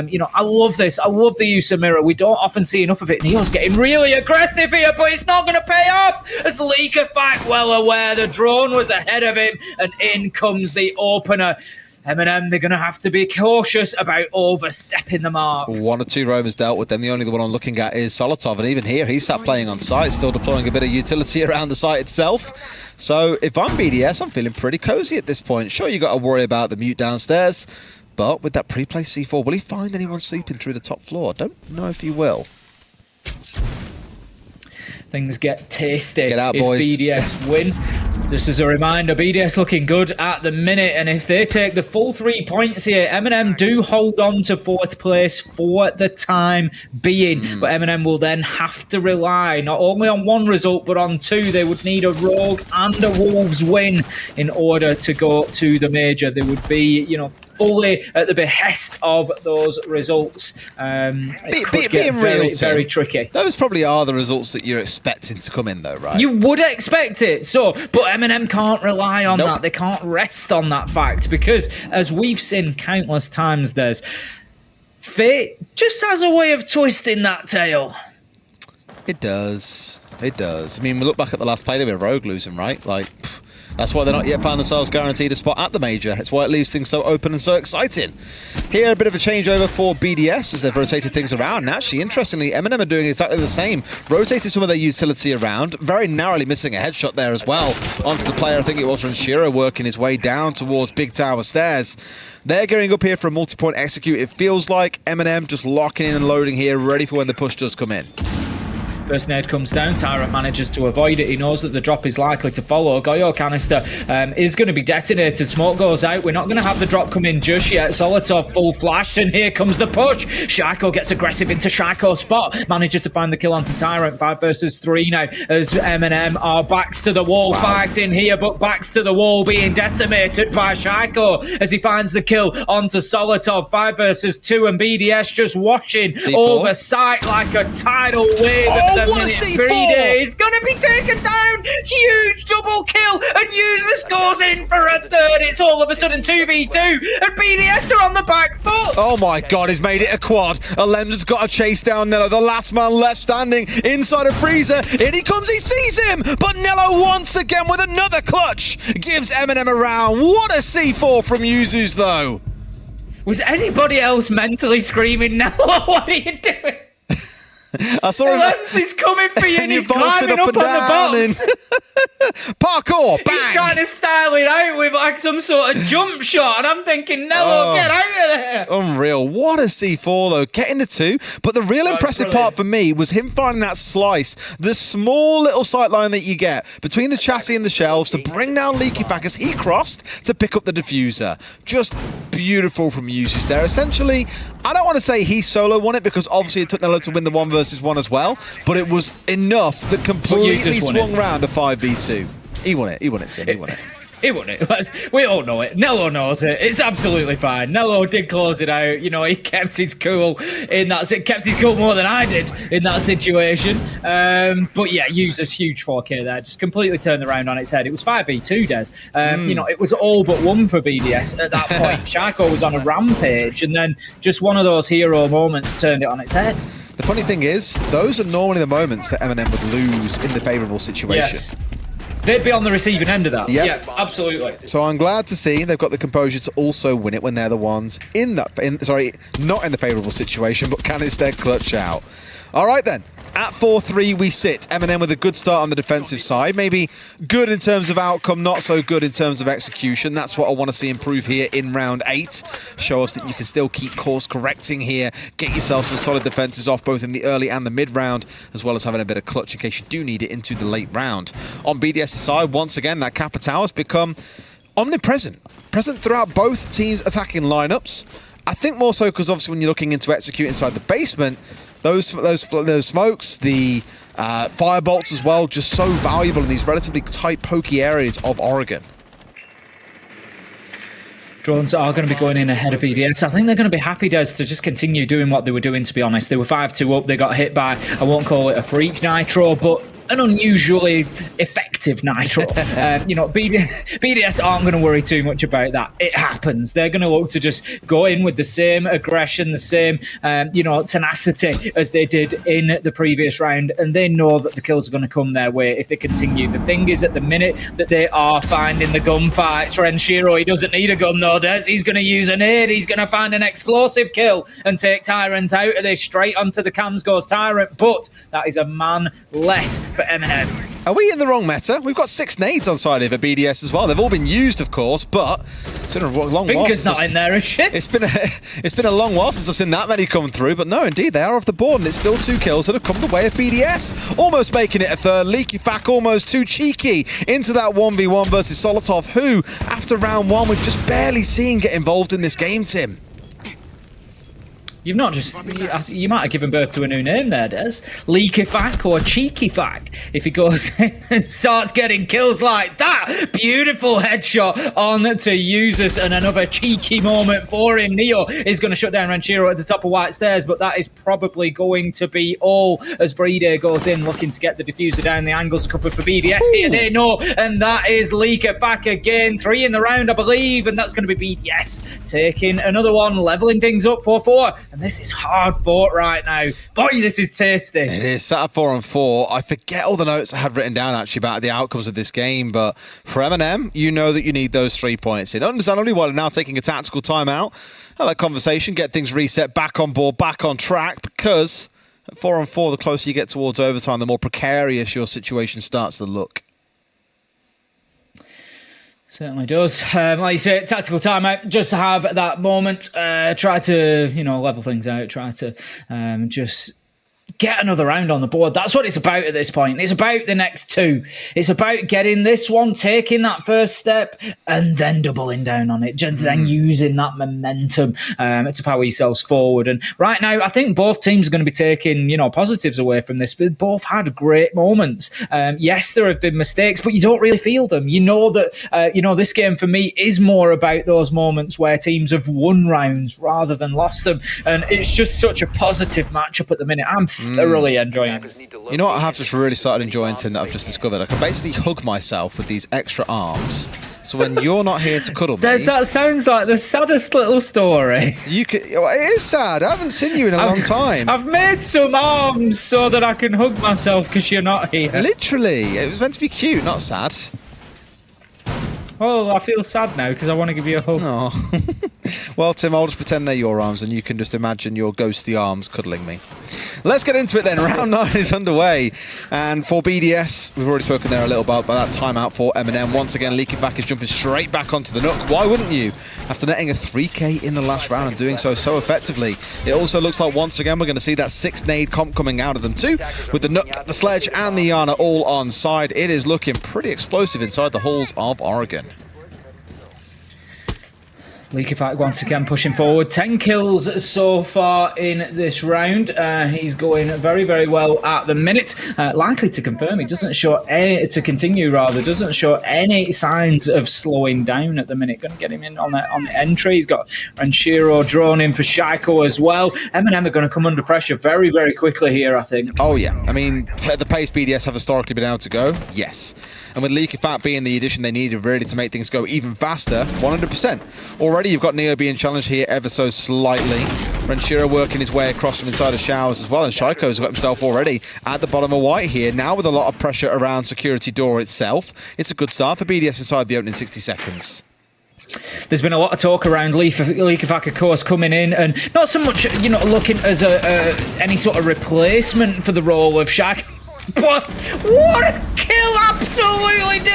You know, I love this. I love the use of Mirror. We don't often see enough of it. Neo's getting really aggressive here, but it's not going to pay off. As Leakerfact, well aware the drone was ahead of him, and in comes the opener. Eminem, they're going to have to be cautious about overstepping the mark. 1 or 2 roamers dealt with them. The only one I'm looking at is Solotov, and even here, he's sat playing on site, still deploying a bit of utility around the site itself. So if I'm BDS, I'm feeling pretty cozy at this point. Sure, you got to worry about the Mute downstairs, but with that pre-placed C4, will he find anyone sleeping through the top floor? I don't know if he will. Things get tasty. Get out, if boys. BDS win. Just as a reminder, BDS looking good at the minute, and if they take the full 3 points here, Eminem do hold on to 4th place for the time being. But Eminem will then have to rely not only on 1 result, but on 2. They would need a Rogue and a Wolves win in order to go to the major. They would be, you know, fully at the behest of those results. It could get very tricky. Those probably are the results that you're expecting to come in, though, right? You would expect it. So, but Eminem can't rely on that. They can't rest on that fact because, as we've seen countless times, there's fate just has a way of twisting that tail. It does. It does. I mean, we look back at the last play, they were Rogue losing, right? Like, that's why they're not yet found themselves guaranteed a spot at the major. It's why it leaves things so open and so exciting. Here, a bit of a changeover for BDS as they've rotated things around. And actually, interestingly, Eminem are doing exactly the same. Rotated some of their utility around, very narrowly missing a headshot there as well. Onto the player, I think it was Renshiro, working his way down towards Big Tower Stairs. They're gearing up here for a multi-point execute. It feels like Eminem just locking in and loading here, ready for when the push does come in. First nade comes down. Tyrant manages to avoid it. He knows that the drop is likely to follow. Goyo canister is going to be detonated. Smoke goes out. We're not going to have the drop come in just yet. Solotov full flashed, and here comes the push. Shaiko gets aggressive into Shaiko's spot. Manages to find the kill onto Tyrant. 5 versus 3 now as MNM are backs to the wall fighting here, but backs to the wall being decimated by Shaiko as he finds the kill onto Solotov. 5 versus 2, and BDS just watching C4. over sight like a tidal wave at the what a minute. C4! 3 days gonna be taken down. Huge double kill, and Useless goes in for a third. It's all of a sudden 2v2, and BDS are on the back foot. Oh my god, he's made it a quad. Alem's got to chase down Nello, the last man left standing inside of Freezer. In he comes, he sees him, but Nello once again with another clutch gives Eminem a round. What a C4 from Yuzus though. Was anybody else mentally screaming, "No, what are you doing?" I saw him. He's coming for you, and he's vaulted climbing up on the box. Parkour, bang! He's trying to style it out with like some sort of jump shot, and I'm thinking, Nello, get out of there. It's unreal. What a C4 though, getting the 2. But the real impressive part for me was him finding that slice, the small little sight line that you get between the chassis and the shelves to bring down Leaky Pack as he crossed to pick up the diffuser. Just beautiful from Yuzus there. Essentially, I don't want to say he solo won it because obviously it took Nello to win the 1 versus 1 as well, but it was enough that completely swung round a 5v2. He won it, Tim, he won it. He won it. We all know it. Nello knows it. It's absolutely fine. Nello did close it out. You know, he kept his cool in that. Kept his cool more than I did in that situation. But yeah, used this huge 4K there. Just completely turned the round on its head. It was 5v2, Des. You know, it was all but 1 for BDS at that point. Shaiko was on a rampage, and then just one of those hero moments turned it on its head. The funny thing is, those are normally the moments that Eminem would lose in the favourable situation. Yes. They'd be on the receiving end of that. Yep. Yeah, absolutely. So I'm glad to see they've got the composure to also win it when they're the ones in that, not in the favourable situation, but can instead clutch out. All right then. At 4-3 we sit. Eminem with a good start on the defensive side. Maybe good in terms of outcome, not so good in terms of execution. That's what I want to see improve here in round 8. Show us that you can still keep course correcting here. Get yourself some solid defenses off both in the early and the mid round, as well as having a bit of clutch in case you do need it into the late round. On BDS's side, once again, that Kappa Tower has become omnipresent. Present throughout both teams' attacking lineups. I think more so because obviously when you're looking into execute inside the basement, those smokes, the firebolts as well, just so valuable in these relatively tight, pokey areas of Oregon. Drones are going to be going in ahead of BDS. I think they're going to be happy, Des, to just continue doing what they were doing, to be honest. They were 5-2 up. They got hit by, I won't call it a freak nitro, but an unusually effective nitro. You know, BDS aren't going to worry too much about that. It happens. They're going to look to just go in with the same aggression, the same, you know, tenacity as they did in the previous round, and they know that the kills are going to come their way if they continue. The thing is, at the minute that they are finding the gunfights, Renshiro, he doesn't need a gun though, Des. He's going to use a nade. He's going to find an explosive kill and take Tyrant out of this. Straight onto the cams goes Tyrant, but that is a man less for Eminem. Are we in the wrong meta? We've got 6 nades on side of a BDS as well. They've all been used, of course, but it's been a long while. Finger's not in there, is she? It's been a long while since I've seen that many come through, but no, indeed, they are off the board, and it's still 2 kills that have come the way of BDS. Almost making it a third. Leaky Fack almost too cheeky into that 1v1 versus Solotov, who, after round 1, we've just barely seen get involved in this game, Tim. You've not just... You might have given birth to a new name there, Des. Leaky Fack or Cheeky Fack. If he goes in and starts getting kills like that. Beautiful headshot on to Yuzus, and another cheeky moment for him. Neo is going to shut down Ranchero at the top of White Stairs, but that is probably going to be all as Playday goes in, looking to get the diffuser down. The angles are covered for BDS here. They know, and that is Leaky Fack again. 3 in the round, I believe, and that's going to be BDS taking another one, leveling things up 4-4. And this is hard fought right now. Boy, this is tasty. It is. Sat at 4-4. I forget all the notes I had written down actually about the outcomes of this game, but for Eminem, you know that you need those 3 points in. Understandably, while now taking a tactical timeout, have that conversation, get things reset, back on board, back on track, because at 4-4, the closer you get towards overtime, the more precarious your situation starts to look. Certainly does. Like you say, tactical timeout, just to have that moment, try to, you know, level things out, try to just get another round on the board. That's what it's about at this point. It's about the next two. It's about getting this one, taking that first step, and then doubling down on it, just then using that momentum to power yourselves forward. And right now, I think both teams are going to be taking, positives away from this, but both had great moments. Yes, there have been mistakes, but you don't really feel them. You know that, this game for me is more about those moments where teams have won rounds rather than lost them. And it's just such a positive matchup at the minute. I'm thoroughly enjoying it. You know what I have just really started enjoying, Tim, that I've just discovered? I can basically hug myself with these extra arms. So when you're not here to cuddle me... That sounds like the saddest little story. It is sad. I haven't seen you in a long time. I've made some arms so that I can hug myself because you're not here. Literally. It was meant to be cute, not sad. Oh, I feel sad now because I want to give you a hug. Oh. Well, Tim, I'll just pretend they're your arms and you can just imagine your ghosty arms cuddling me. Let's get into it then. Round 9 is underway. And for BDS, we've already spoken there a little about that timeout for Eminem. Once again, Leaky Back is jumping straight back onto the Nook. Why wouldn't you? After netting a 3K in the last round and doing so effectively. It also looks like once again we're going to see that 6-nade comp coming out of them too. With the Nook, the Sledge and the Yana all on side. It is looking pretty explosive inside the halls of Oregon. Leaky Fact once again pushing forward. 10 kills so far in this round. He's going very, very well at the minute. Likely to confirm. He doesn't show any, to continue rather, doesn't show any signs of slowing down at the minute. Going to get him in on the entry. He's got Ranchiro drawn in for Shaiko as well. Eminem are going to come under pressure very, very quickly here, I think. Oh, yeah. I mean, at the pace BDS have historically been able to go, yes. And with Leaky Fat being the addition they needed really to make things go even faster, 100%. Already you've got Neo being challenged here ever so slightly. Ranchiro working his way across from inside of Showers as well, and Shaiko's got himself already at the bottom of white here, now with a lot of pressure around security door itself. It's a good start for BDS inside the opening 60 seconds. There's been a lot of talk around Leakavac, of course, coming in, and not so much, looking as any sort of replacement for the role of Shaq. But what a kill! Absolutely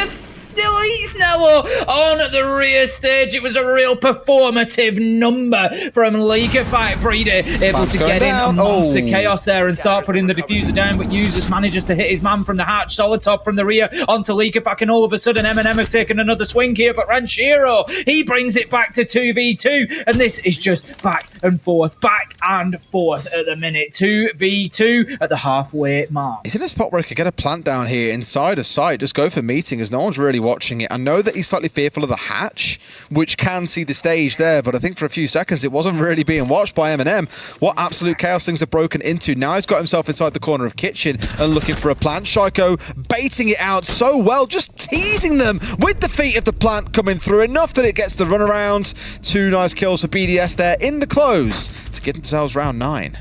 deletes Nello on the rear stage. It was a real performative number from Leakyfac. Playday able to get in amongst the chaos there and start putting the diffuser down, but Users manages to hit his man from the hatch. Solitov from the rear onto Leakyfac, and all of a sudden Eminem have taken another swing here, but Ranchiro, he brings it back to 2v2, and this is just back and forth at the minute. 2v2 at the halfway mark. He's in a spot where he could get a plant down here inside a site, just go for meeting as no one's really watching it. I know that he's slightly fearful of the hatch, which can see the stage there, but I think for a few seconds it wasn't really being watched by Eminem. What absolute chaos things have broken into. Now he's got himself inside the corner of kitchen and looking for a plant. Shaiko baiting it out so well, just teasing them with the feet of the plant coming through, enough that it gets the run around. 2 nice kills for BDS there in the close to get themselves round 9.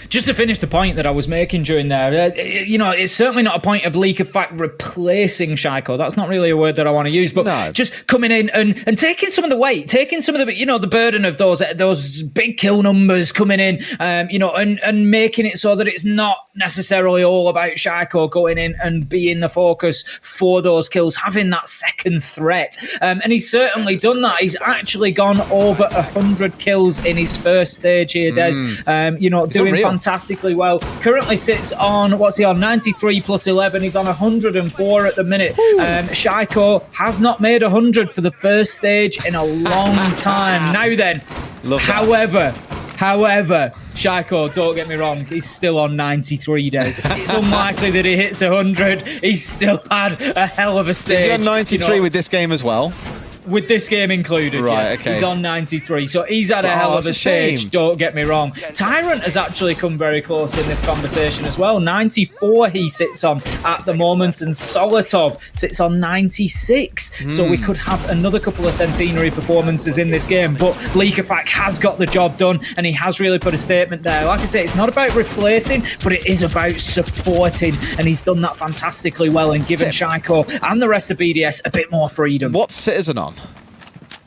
Just to finish the point that I was making during there, it's certainly not a point of Leakyfac replacing Shaiko. That's not really a word that I want to use, but just coming in and taking some of the weight, taking some of the, the burden of those big kill numbers coming in, and making it so that it's not necessarily all about Shaiko going in and being the focus for those kills, having that second threat. And he's certainly done that. He's actually gone over 100 kills in his first stage here, Des. Doing fantastically well. Currently sits on, 93 plus 11. He's on 104 at the minute. Shaiko has not made 100 for the first stage in a long time. Now then, however, Shaiko, don't get me wrong, he's still on 93 days. It's unlikely that he hits 100. He's still had a hell of a stage. Is he on 93 with this game as well? With this game included, right, okay. He's on 93, so he's had a hell of a stage, don't get me wrong. Tyrant has actually come very close in this conversation as well. 94 he sits on at the moment, and Solitov sits on 96. So we could have another couple of centenary performances in this game, but Leakyfac has got the job done, and he has really put a statement there. Like I say, it's not about replacing, but it is about supporting, and he's done that fantastically well and given Shaiko and the rest of BDS a bit more freedom. What's Citizen on?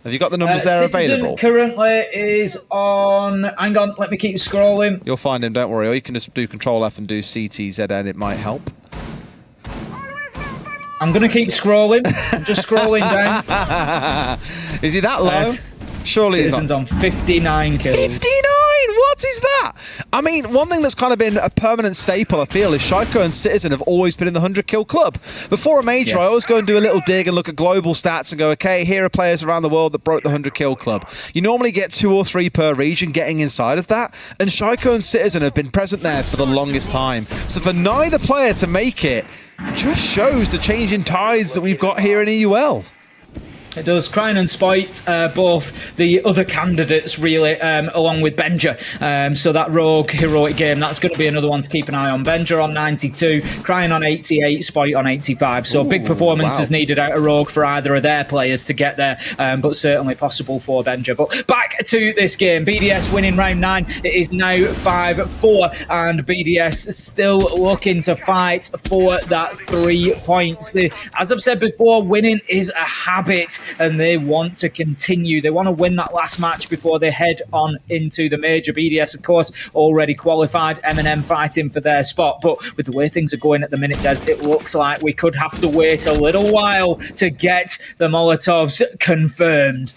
Have you got the numbers there available? Currently is on... Hang on, let me keep scrolling. You'll find him, don't worry. Or you can just do Control F and do CTZN, it might help. I'm going to keep scrolling. I'm just scrolling down. Is he that low? Surely Citizen's on 59 kills. 59? What is that? I mean, one thing that's kind of been a permanent staple, I feel, is Shaiko and Citizen have always been in the 100 kill club. Before a major, I always go and do a little dig and look at global stats and go, okay, here are players around the world that broke the 100 kill club. You normally get 2 or 3 per region getting inside of that, and Shaiko and Citizen have been present there for the longest time. So for neither player to make it just shows the change in tides that we've got here in EUL. It does. Cryin and Spite, both the other candidates, really, along with Benja. So that Rogue heroic game, that's going to be another one to keep an eye on. Benja on 92, Cryin on 88, Spite on 85. So big performances needed out of Rogue for either of their players to get there, but certainly possible for Benja. But back to this game. BDS winning round 9. It is now 5-4, and BDS still looking to fight for that 3 points. As I've said before, winning is a habit, and they want to continue. They want to win that last match before they head on into the major. BDS, of course, already qualified. MNM fighting for their spot. But with the way things are going at the minute, Des, it looks like we could have to wait a little while to get the Molotovs confirmed.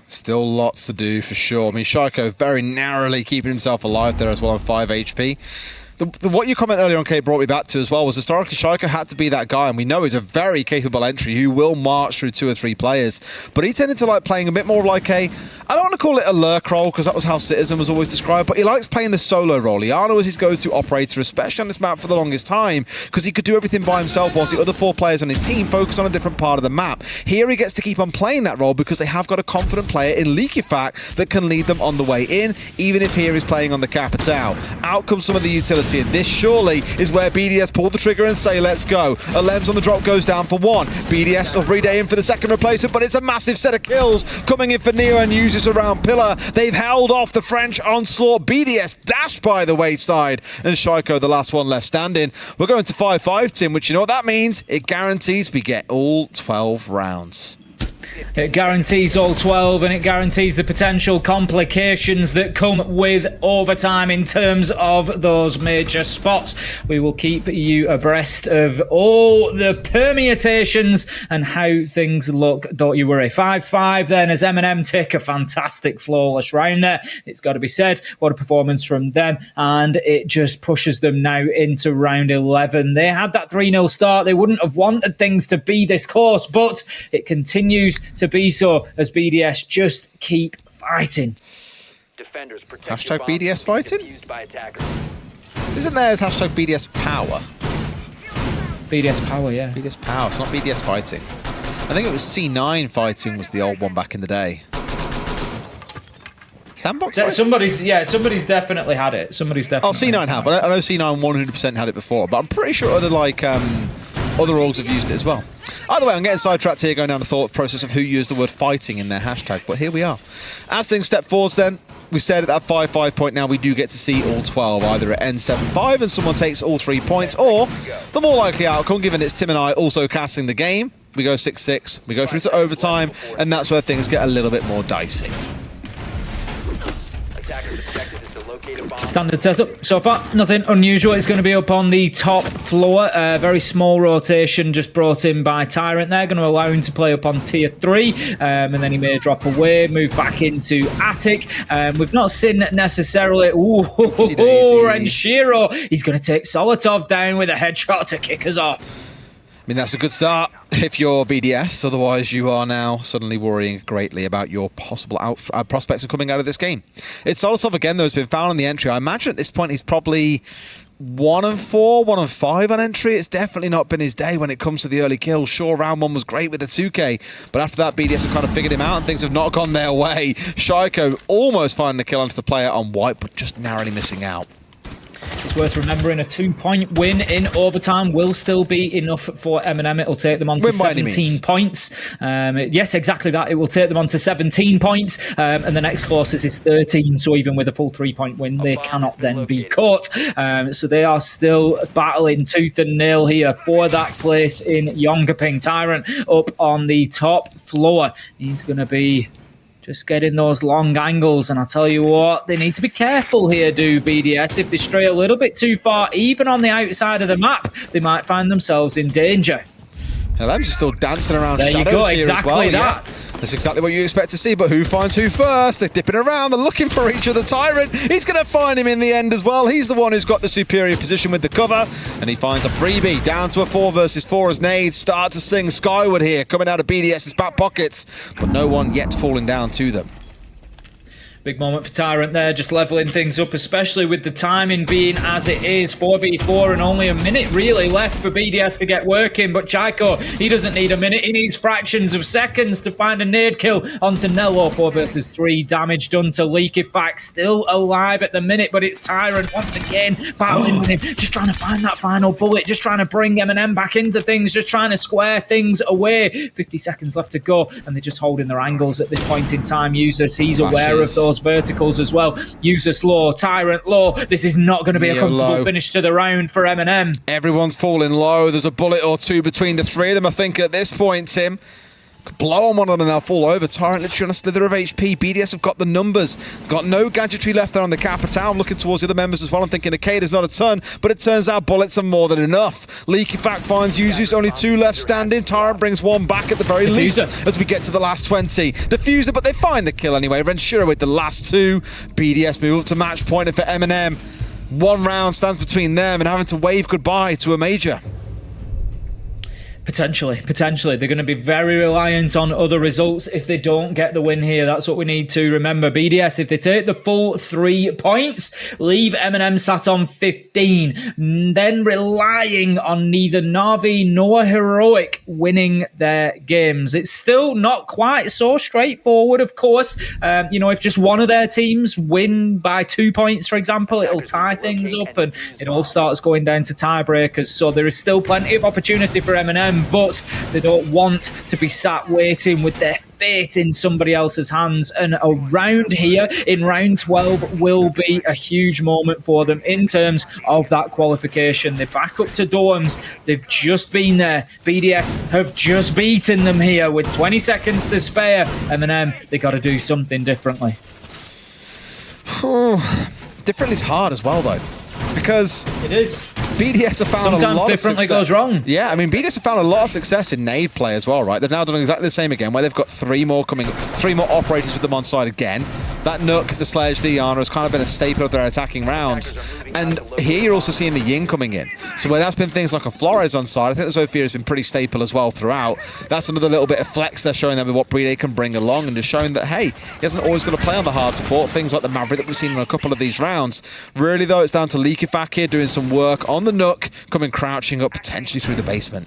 Still lots to do for sure. I mean, Shaiko very narrowly keeping himself alive there as well on 5 HP. What you comment earlier on, Kate, brought me back to as well was historically Shaiko had to be that guy, and we know he's a very capable entry who will march through 2 or 3 players, but he tended to like playing a bit more like I don't want to call it a lurk role because that was how Citizen was always described, but he likes playing the solo role. Iano was his go-to operator, especially on this map for the longest time, because he could do everything by himself whilst the other 4 players on his team focus on a different part of the map. Here he gets to keep on playing that role because they have got a confident player in Leakyfact that can lead them on the way in, even if here is playing on the Capitao. Out comes some of the utility, and this surely is where BDS pull the trigger and say, let's go. Alem's on the drop goes down for 1. BDS of Reday in for the second replacement, but it's a massive set of kills coming in for Neo and uses around Pillar. They've held off the French onslaught. BDS dashed by the wayside, and Shaiko the last one left standing. We're going to 5-5, Tim, which you know what that means? It guarantees we get all 12 rounds. It guarantees all 12, and it guarantees the potential complications that come with overtime in terms of those major spots. We will keep you abreast of all the permutations and how things look, don't you worry. 5-5 then as Eminem take a fantastic flawless round there. It's got to be said, what a performance from them, and it just pushes them now into round 11. They had that 3-0 start. They wouldn't have wanted things to be this close, but it continues to be so as BDS just keep fighting. Hashtag BDS fighting? Isn't there as hashtag BDS power? BDS power, yeah. BDS power, it's not BDS fighting. I think it was C9 fighting was the old one back in the day. Sandbox fighting? Somebody's definitely had it. Somebody's definitely C9 have. I know C9 100% had it before, but I'm pretty sure other other orgs have used it as well. Either way, I'm getting sidetracked here, going down the thought process of who used the word fighting in their hashtag, but here we are. As things step forwards then, we said at that 5-5 point now we do get to see all 12, either at end 7-5 and someone takes all 3 points, or the more likely outcome, given it's Tim and I also casting the game, we go 6-6, we go through to overtime, and that's where things get a little bit more dicey. Standard setup so far, nothing unusual. It's going to be up on the top floor. Very small rotation just brought in by Tyrant there. Going to allow him to play up on tier 3, and then he may drop away, move back into attic. We've not seen necessarily. And Shiro, he's going to take Solotov down with a headshot to kick us off. I mean, that's a good start if you're BDS. Otherwise, you are now suddenly worrying greatly about your possible prospects of coming out of this game. It's Solotov again, though, has been found on the entry. I imagine at this point he's probably 1-4, 1-5 on entry. It's definitely not been his day when it comes to the early kills. Sure, round 1 was great with the 2K, but after that, BDS have kind of figured him out and things have not gone their way. Shaiko almost finding the kill onto the player on white, but just narrowly missing out. It's worth remembering a 2-point win in overtime will still be enough for Eminem. It will take them on to 17 points. Yes, exactly that. It will take them on to 17 points, and the next closest is 13. So even with a full 3-point win, they cannot then be caught. So they are still battling tooth and nail here for that place in Yongaping. Tyrant up on the top floor. He's going to be just getting those long angles, and I'll tell you what, they need to be careful here, do BDS. If they stray a little bit too far, even on the outside of the map, they might find themselves in danger. LM's are still dancing around there shadows you go, here exactly as well. that. Yeah. That's exactly what you expect to see, but who finds who first? They're dipping around, they're looking for each other. Tyrant, he's going to find him in the end as well. He's the one who's got the superior position with the cover, and he finds a freebie down to a 4 versus 4 as nades start to sing skyward here, coming out of BDS's back pockets, but no one yet falling down to them. Big moment for Tyrant there, just leveling things up, especially with the timing being as it is. 4v4 and only a minute really left for BDS to get working, but Chaiko, he doesn't need a minute, he needs fractions of seconds to find a nade kill onto Nello. 4 versus 3, damage done to Leakyfax, still alive at the minute, but it's Tyrant once again battling with him, just trying to find that final bullet, just trying to bring MNM back into things, just trying to square things away. 50 seconds left to go, and they're just holding their angles at this point in time. Users, he's aware of those verticals as well. Users low, Tyrant low. This is not going to be a comfortable finish to the round for Eminem. Everyone's falling low. There's a bullet or two between the three of them, I think, at this point, Tim. Could blow on one of them and they'll fall over. Tyrant literally on a slither of HP. BDS have got the numbers. Got no gadgetry left there on the Capital. I'm looking towards the other members as well. I'm thinking, okay, there's not a ton, but it turns out bullets are more than enough. Leakyfax finds Yuzu's only 2 left standing. Tyrant brings 1 back at the very least as we get to the last 20. Diffuser, but they find the kill anyway. Vincere with the last 2. BDS move up to match point, and for Eminem, 1 round stands between them and having to wave goodbye to a major. Potentially. They're going to be very reliant on other results if they don't get the win here. That's what we need to remember. BDS, if they take the full 3 points, leave Eminem sat on 15, then relying on neither Na'Vi nor Heroic winning their games. It's still not quite so straightforward, of course. If just one of their teams win by 2 points, for example, it'll tie things up and it all starts going down to tiebreakers. So there is still plenty of opportunity for Eminem, but they don't want to be sat waiting with their fate in somebody else's hands. And around here in round 12 will be a huge moment for them in terms of that qualification. They're back up to dorms. They've just been there. BDS have just beaten them here with 20 seconds to spare. Eminem, they got to do something differently. Differently is hard as well, though, because it is. BDS have found sometimes a lot differently of success. goes wrong. Yeah, I mean, BDS have found a lot of success in nade play as well, right? They've now done exactly the same again, where they've got 3 more operators with them on side again. That Nook, the Sledge, the Iana has kind of been a staple of their attacking rounds. And here you're also seeing the Yin coming in. So where that's been things like a Flores on side, I think the Zofia has been pretty staple as well throughout. That's another little bit of flex they're showing them with what Playday can bring along, and just showing that, hey, he hasn't always got to play on the hard support, things like the Maverick that we've seen in a couple of these rounds. Really, though, it's down to Leakyfax here doing some work on the Nook, coming crouching up potentially through the basement.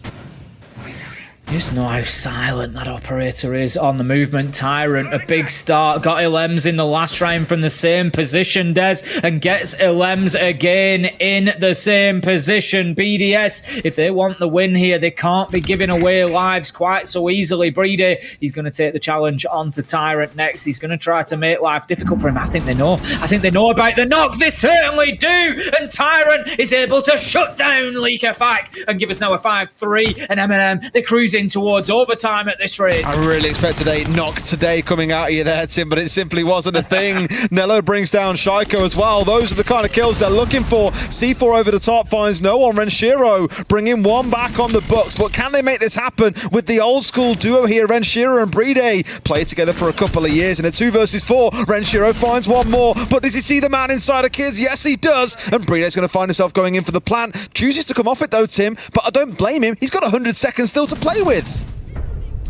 You just know how silent that operator is on the movement. Tyrant, a big start, got Ilems in the last round from the same position, Des, and gets Ilems again in the same position. BDS, if they want the win here, they can't be giving away lives quite so easily. Breedy, he's going to take the challenge onto Tyrant next. He's going to try to make life difficult for him. I think they know about the knock. They certainly do. And Tyrant is able to shut down Leakyfax and give us now a 5-3. And Eminem, they're cruising towards overtime at this rate. I really expected a knock today coming out of you there, Tim, but it simply wasn't a thing. Nello brings down Shaiko as well. Those are the kind of kills they're looking for. C4 over the top finds no one. Vincere bringing 1 back on the books, but can they make this happen with the old school duo here? Vincere and Breedy play together for a couple of years in a 2 versus 4. Vincere finds 1 more, but does he see the man inside of kids? Yes, he does. And Breedy's going to find himself going in for the plant. Chooses to come off it though, Tim, but I don't blame him. He's got 100 seconds still to play with.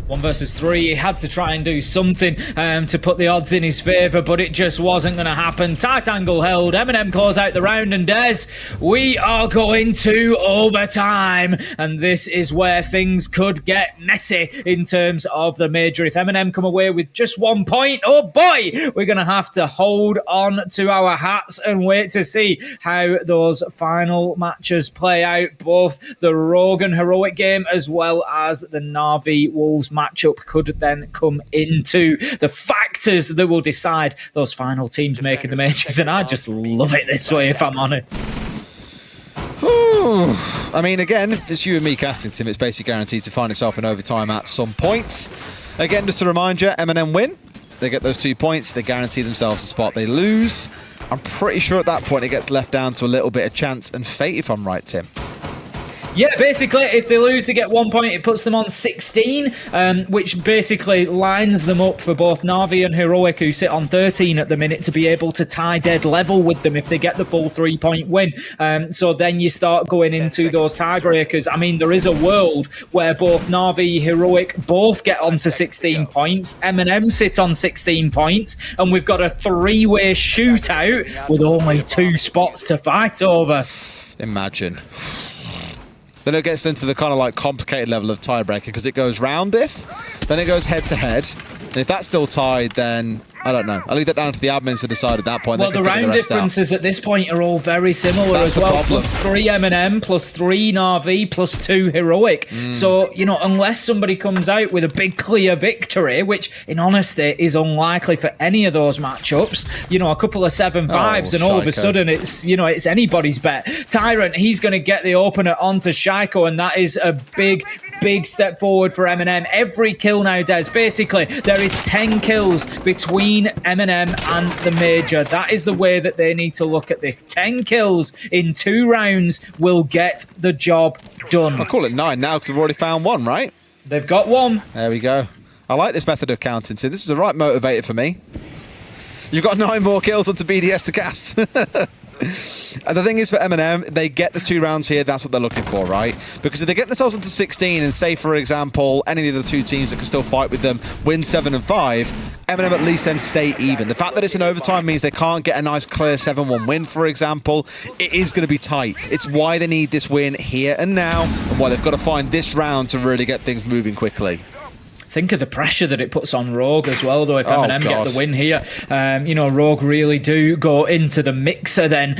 1 versus 3, he had to try and do something to put the odds in his favour, but it just wasn't going to happen. Tight angle held, Eminem close out the round, and Des, we are going to overtime, and this is where things could get messy in terms of the major. If Eminem come away with just 1 point, oh boy, we're going to have to hold on to our hats and wait to see how those final matches play out, both the Rogue and Heroic game as well as the Na'Vi Wolves matchup could then come into the factors that will decide those final teams making the majors, and I just love it this way, if I'm honest. I mean, again, if it's you and me casting, Tim, it's basically guaranteed to find itself in overtime at some point. Again, just to remind you, Eminem win. They get those 2 points. They guarantee themselves a spot. They lose. I'm pretty sure at that point it gets left down to a little bit of chance and fate, if I'm right, Tim. Yeah, basically, if they lose, they get 1 point. It puts them on 16, which basically lines them up for both Na'Vi and Heroic, who sit on 13 at the minute, to be able to tie dead level with them if they get the full 3-point win. So then you start going into those tiebreakers. I mean, there is a world where both Na'Vi, Heroic both get onto 16 points. MNM sit on 16 points, and we've got a 3-way shootout with only 2 spots to fight over. Imagine. Then it gets into the kind of like complicated level of tiebreaker because it goes round if, then it goes head to head. And if that's still tied, then I don't know. I'll leave that down to the admins to decide at that point. Well, the round differences at this point are all very similar as well. +3 MNM, +3 Na'Vi, +2 Heroic. So, you know, unless somebody comes out with a big clear victory, which in honesty is unlikely for any of those matchups, you know, a couple of 7-5s and all of a sudden it's, you know, it's anybody's bet. Tyrant, he's going to get the opener onto Shaiko, and that is a big step forward for Eminem. Every kill now, Des. Basically, there is 10 kills between Eminem and the Major. That is the way that they need to look at this. 10 kills in 2 rounds will get the job done. I'll call it 9 now because I've already found 1, right? They've got 1. There we go. I like this method of counting. So this is the right motivator for me. You've got 9 more kills onto BDS to cast. And the thing is, for Eminem, they get the 2 rounds here. That's what they're looking for, right? Because if they get themselves into 16 and say, for example, any of the 2 teams that can still fight with them win 7 and 5, Eminem at least then stay even. The fact that it's in overtime means they can't get a nice clear 7-1 win, for example. It is going to be tight. It's why they need this win here and now, and why they've got to find this round to really get things moving quickly. Think of the pressure that it puts on Rogue as well, though, if MNM get the win here. You know, Rogue really do go into the mixer then,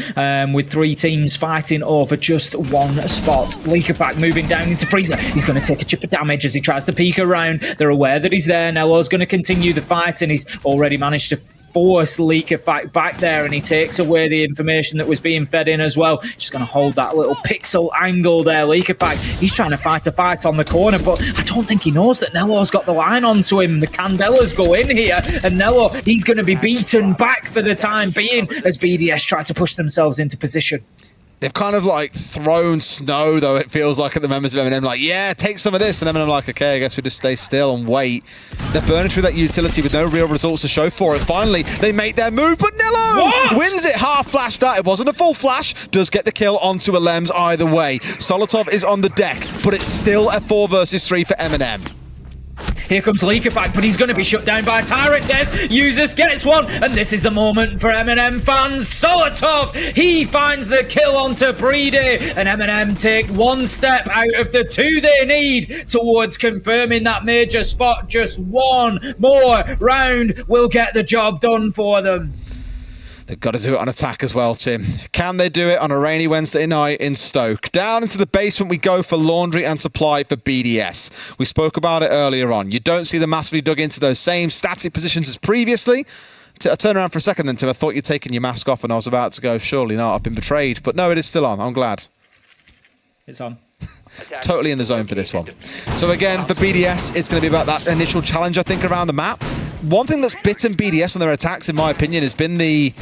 with 3 teams fighting over just 1 spot. Leakerback moving down into Freezer. He's going to take a chip of damage as he tries to peek around. They're aware that he's there. Nello's going to continue the fight, and he's already managed to force Leakerback back there, and he takes away the information that was being fed in as well. Just going to hold that little pixel angle there. Leakerback, he's trying to fight a fight on the corner, but I don't think he knows that Nello's got the line onto him. The Candelas go in here, and Nello, he's going to be beaten back for the time being as BDS try to push themselves into position. They've kind of like thrown snow, though, it feels like, at the members of MNM, like, yeah, take some of this. And Eminem like, okay, I guess we just stay still and wait. They're burning through that utility with no real results to show for it. Finally, they make their move, but Nello wins it. Half flashed out. It wasn't a full flash. Does get the kill onto a Lems either way. Solotov is on the deck, but it's still a 4 versus 3 for Eminem. Here comes Leakerback, but he's going to be shut down by Tyrant. Death. Users gets one, and this is the moment for Eminem fans. Solotov, he finds the kill onto Playday, and Eminem take 1 step out of the 2 they need towards confirming that major spot. Just 1 more round will get the job done for them. They've got to do it on attack as well, Tim. Can they do it on a rainy Wednesday night in Stoke? Down into the basement we go for laundry and supply for BDS. We spoke about it earlier on. You don't see them massively dug into those same static positions as previously. I turned around for a second then, Tim. I thought you'd taken your mask off and I was about to go, surely not, I've been betrayed. But no, it is still on. I'm glad. It's on. Totally in the zone for this one. So again, for BDS, it's going to be about that initial challenge, I think, around the map. One thing that's bitten BDS on their attacks, in my opinion, has been the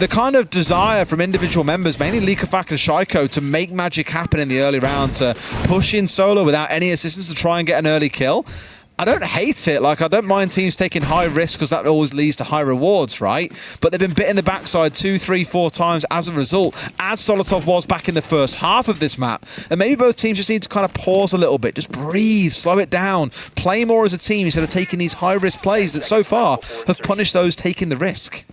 kind of desire from individual members, mainly Leakerback and Shaiko, to make magic happen in the early round, to push in solo without any assistance to try and get an early kill. I don't hate it. Like, I don't mind teams taking high risks because that always leads to high rewards, right? But they've been bit in the backside 2, 3, 4 times as a result, as Solotov was back in the first half of this map. And maybe both teams just need to kind of pause a little bit, just breathe, slow it down, play more as a team instead of taking these high-risk plays that so far have punished those taking the risk.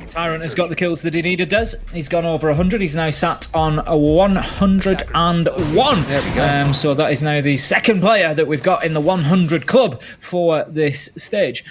Tyrant has got the kills that he needed, Des. He's gone over 100. He's now sat on a 101. There we go. So that is now the 2nd player that we've got in the 100 club for this stage.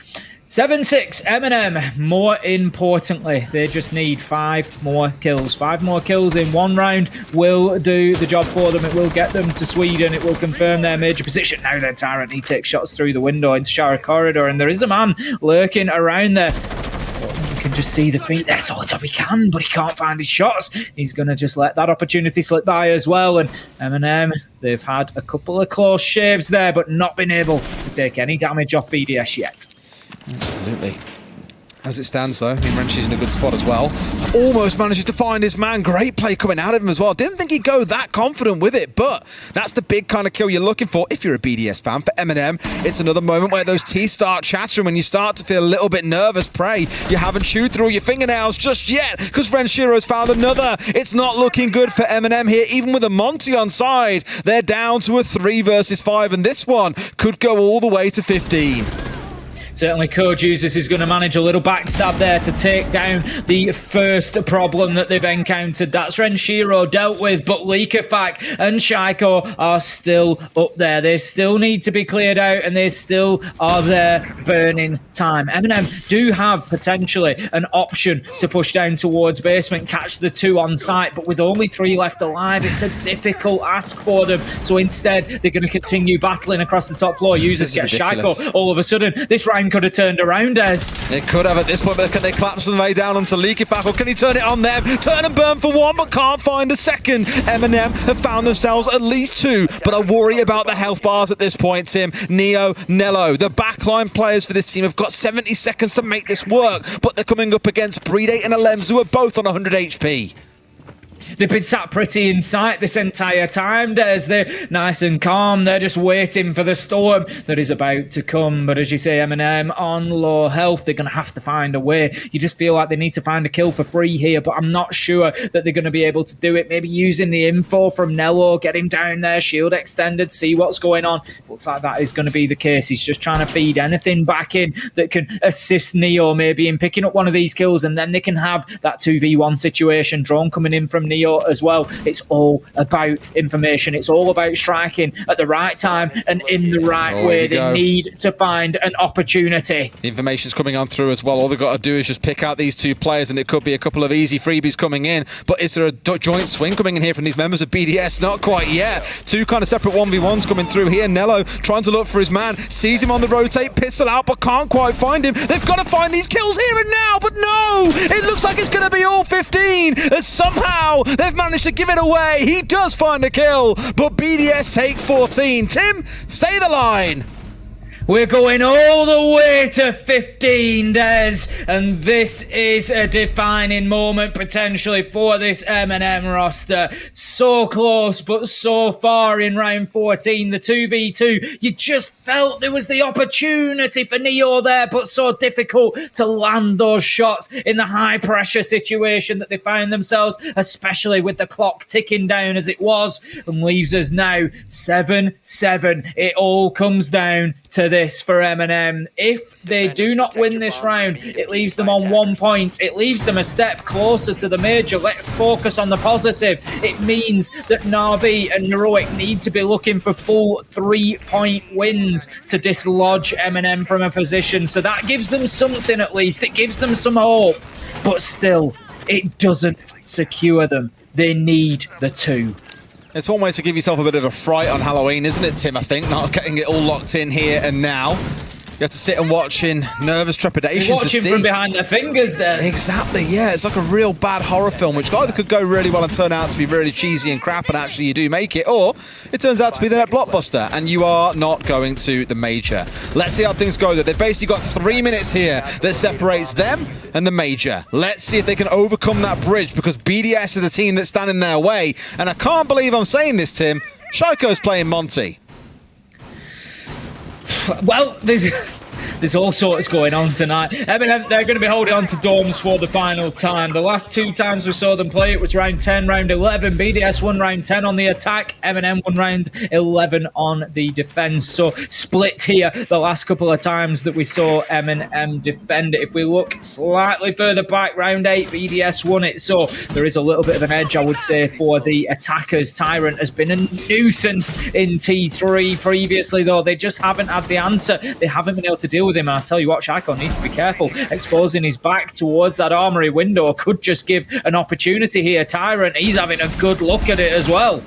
7-6, Eminem. More importantly, they just need 5 more kills. 5 more kills in 1 round will do the job for them. It will get them to Sweden. It will confirm their major position. Now then, Tyrant, he takes shots through the window into Shower Corridor, and there is a man lurking around there. You can just see the feet there. Solotov, he can, but he can't find his shots. He's going to just let that opportunity slip by as well. And Eminem, they've had a couple of close shaves there, but not been able to take any damage off BDS yet. Absolutely. As it stands, though, I mean, Renshi's in a good spot as well. Almost manages to find his man. Great play coming out of him as well. Didn't think he'd go that confident with it, but that's the big kind of kill you're looking for if you're a BDS fan. For Eminem, it's another moment where those teeth start chattering when you start to feel a little bit nervous. Pray you haven't chewed through your fingernails just yet, because Renshiro's found another. It's not looking good for Eminem here, even with a Monty on side. They're down to a 3 versus 5, and this one could go all the way to 15. Certainly, Co-Jesus is going to manage a little backstab there to take down the first problem that they've encountered. That's Renshiro dealt with, but Leakafak and Shaiko are still up there. They still need to be cleared out, and they still are there burning time. Eminem do have potentially an option to push down towards basement, catch the 2 on site, but with only 3 left alive, it's a difficult ask for them. So instead, they're going to continue battling across the top floor. Users get Shaiko. All of a sudden, this round could have turned around, as it could have at this point, but can they collapse them way down onto Leakafak, or can he turn it on them? Turn and burn for 1, but can't find a second. Eminem have found themselves at least 2, but I worry about the health bars at this point, Tim. Neo, Nello, the backline players for this team have got 70 seconds to make this work, but they're coming up against Playday and Alems, who are both on 100 HP. They've been sat pretty in sight this entire time, Des. They're nice and calm. They're just waiting for the storm that is about to come. But as you say, Eminem on low health, they're going to have to find a way. You just feel like they need to find a kill for free here, but I'm not sure that they're going to be able to do it. Maybe using the info from Nello, get him down there, shield extended, see what's going on. Looks like that is going to be the case. He's just trying to feed anything back in that can assist Neo maybe in picking up one of these kills, and then they can have that 2v1 situation. Drone coming in from Neo as well. It's all about information. It's all about striking at the right time and in the right way. They need to find an opportunity. The information's coming on through as well. All they've got to do is just pick out these 2 players, and it could be a couple of easy freebies coming in. But is there a joint swing coming in here from these members of BDS? Not quite yet. 2 kind of separate 1v1s coming through here. Nello trying to look for his man, sees him on the rotate, pistol out, but can't quite find him. They've got to find these kills here and now, but no! It looks like it's going to be all 15, as somehow they've managed to give it away. He does find a kill, but BDS take 14. Tim, say the line. We're going all the way to 15, Des, and this is a defining moment potentially for this M&M roster. So close, but so far in round 14, the 2v2. You just felt there was the opportunity for Neo there, but so difficult to land those shots in the high-pressure situation that they found themselves, especially with the clock ticking down as it was, and leaves us now 7-7. It all comes down to this for M&M. If they do not win this round, it leaves them on 1 point. It leaves them a step closer to the major. Let's focus on the positive. It means that Na'Vi and Heroic need to be looking for full 3-point wins to dislodge M&M from a position. So that gives them something at least. It gives them some hope. But still, it doesn't secure them. They need the 2. It's one way to give yourself a bit of a fright on Halloween, isn't it, Tim? I think not getting it all locked in here and now. You have to sit and watch in nervous trepidation to see. Watching from behind their fingers there. Exactly, yeah. It's like a real bad horror film, which either could go really well and turn out to be really cheesy and crap, and actually you do make it, or it turns out to be the net blockbuster, and you are not going to the major. Let's see how things go, though. They've basically got 3 minutes here that separates them and the major. Let's see if they can overcome that bridge, because BDS are the team that's standing in their way, and I can't believe I'm saying this, Tim. Shaiko's playing Monty. Well, there's all sorts going on tonight. Eminem, they're going to be holding on to Dorms for the final time. The last 2 times we saw them play, it was round 10, round 11. BDS won round 10 on the attack. Eminem won round 11 on the defense. So split here the last couple of times that we saw Eminem defend. If we look slightly further back, round 8, BDS won it. So there is a little bit of an edge, I would say, for the attackers. Tyrant has been a nuisance in T3 previously, though. They just haven't had the answer. They haven't been able to deal with him. I tell you what, Shaiko needs to be careful. Exposing his back towards that armory window could just give an opportunity here. Tyrant, he's having a good look at it as well.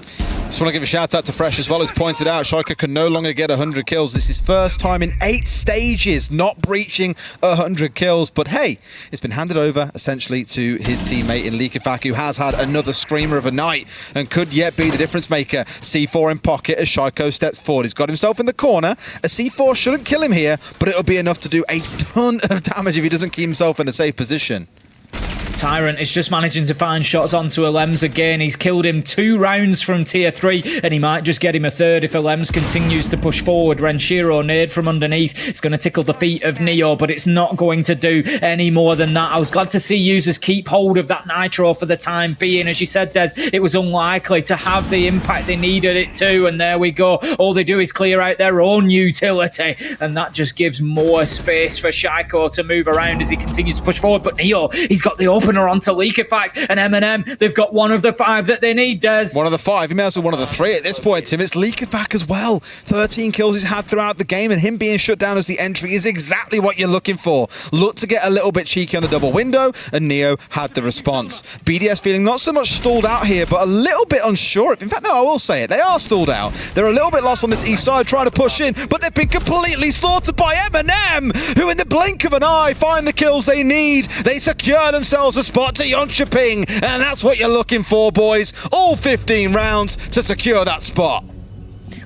Just want to give a shout out to Fresh as well, who's pointed out Schalke can no longer get 100 kills. This is first time in 8 stages not breaching 100 kills. But hey, it's been handed over essentially to his teammate in Likafak, who has had another screamer of a night and could yet be the difference maker. C4 in pocket as Schalke steps forward. He's got himself in the corner. A C4 shouldn't kill him here, but it'll be enough to do a ton of damage if he doesn't keep himself in a safe position. Tyrant is just managing to find shots onto Alems again. He's killed him 2 rounds from tier 3, and he might just get him a 3rd if Alems continues to push forward. Renshiro nade from underneath. It's going to tickle the feet of Neo, but it's not going to do any more than that. I was glad to see users keep hold of that Nitro for the time being. As you said, Des, it was unlikely to have the impact they needed it to, and there we go. All they do is clear out their own utility, and that just gives more space for Shaiko to move around as he continues to push forward. But Neo, he's got the opener onto Likafak and MNM. They've got one of the 5 that they need, Des. One of the 5. He may as well one of the 3 at this point, Tim. It's Likafak as well. 13 kills he's had throughout the game, and him being shut down as the entry is exactly what you're looking for. Look to get a little bit cheeky on the double window, and Neo had the response. BDS feeling not so much stalled out here, but a little bit unsure. In fact, no, I will say it. They are stalled out. They're a little bit lost on this east side, trying to push in, but they've been completely slaughtered by Eminem, who in the blink of an eye find the kills they need. They secure themselves a spot to Yonchaping, and that's what you're looking for, boys. All 15 rounds to secure that spot.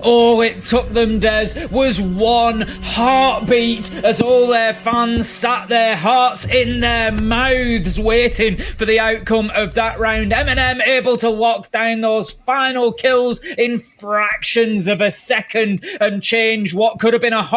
All it took them, Des, was one heartbeat as all their fans sat their hearts in their mouths waiting for the outcome of that round. Eminem able to lock down those final kills in fractions of a second and change what could have been a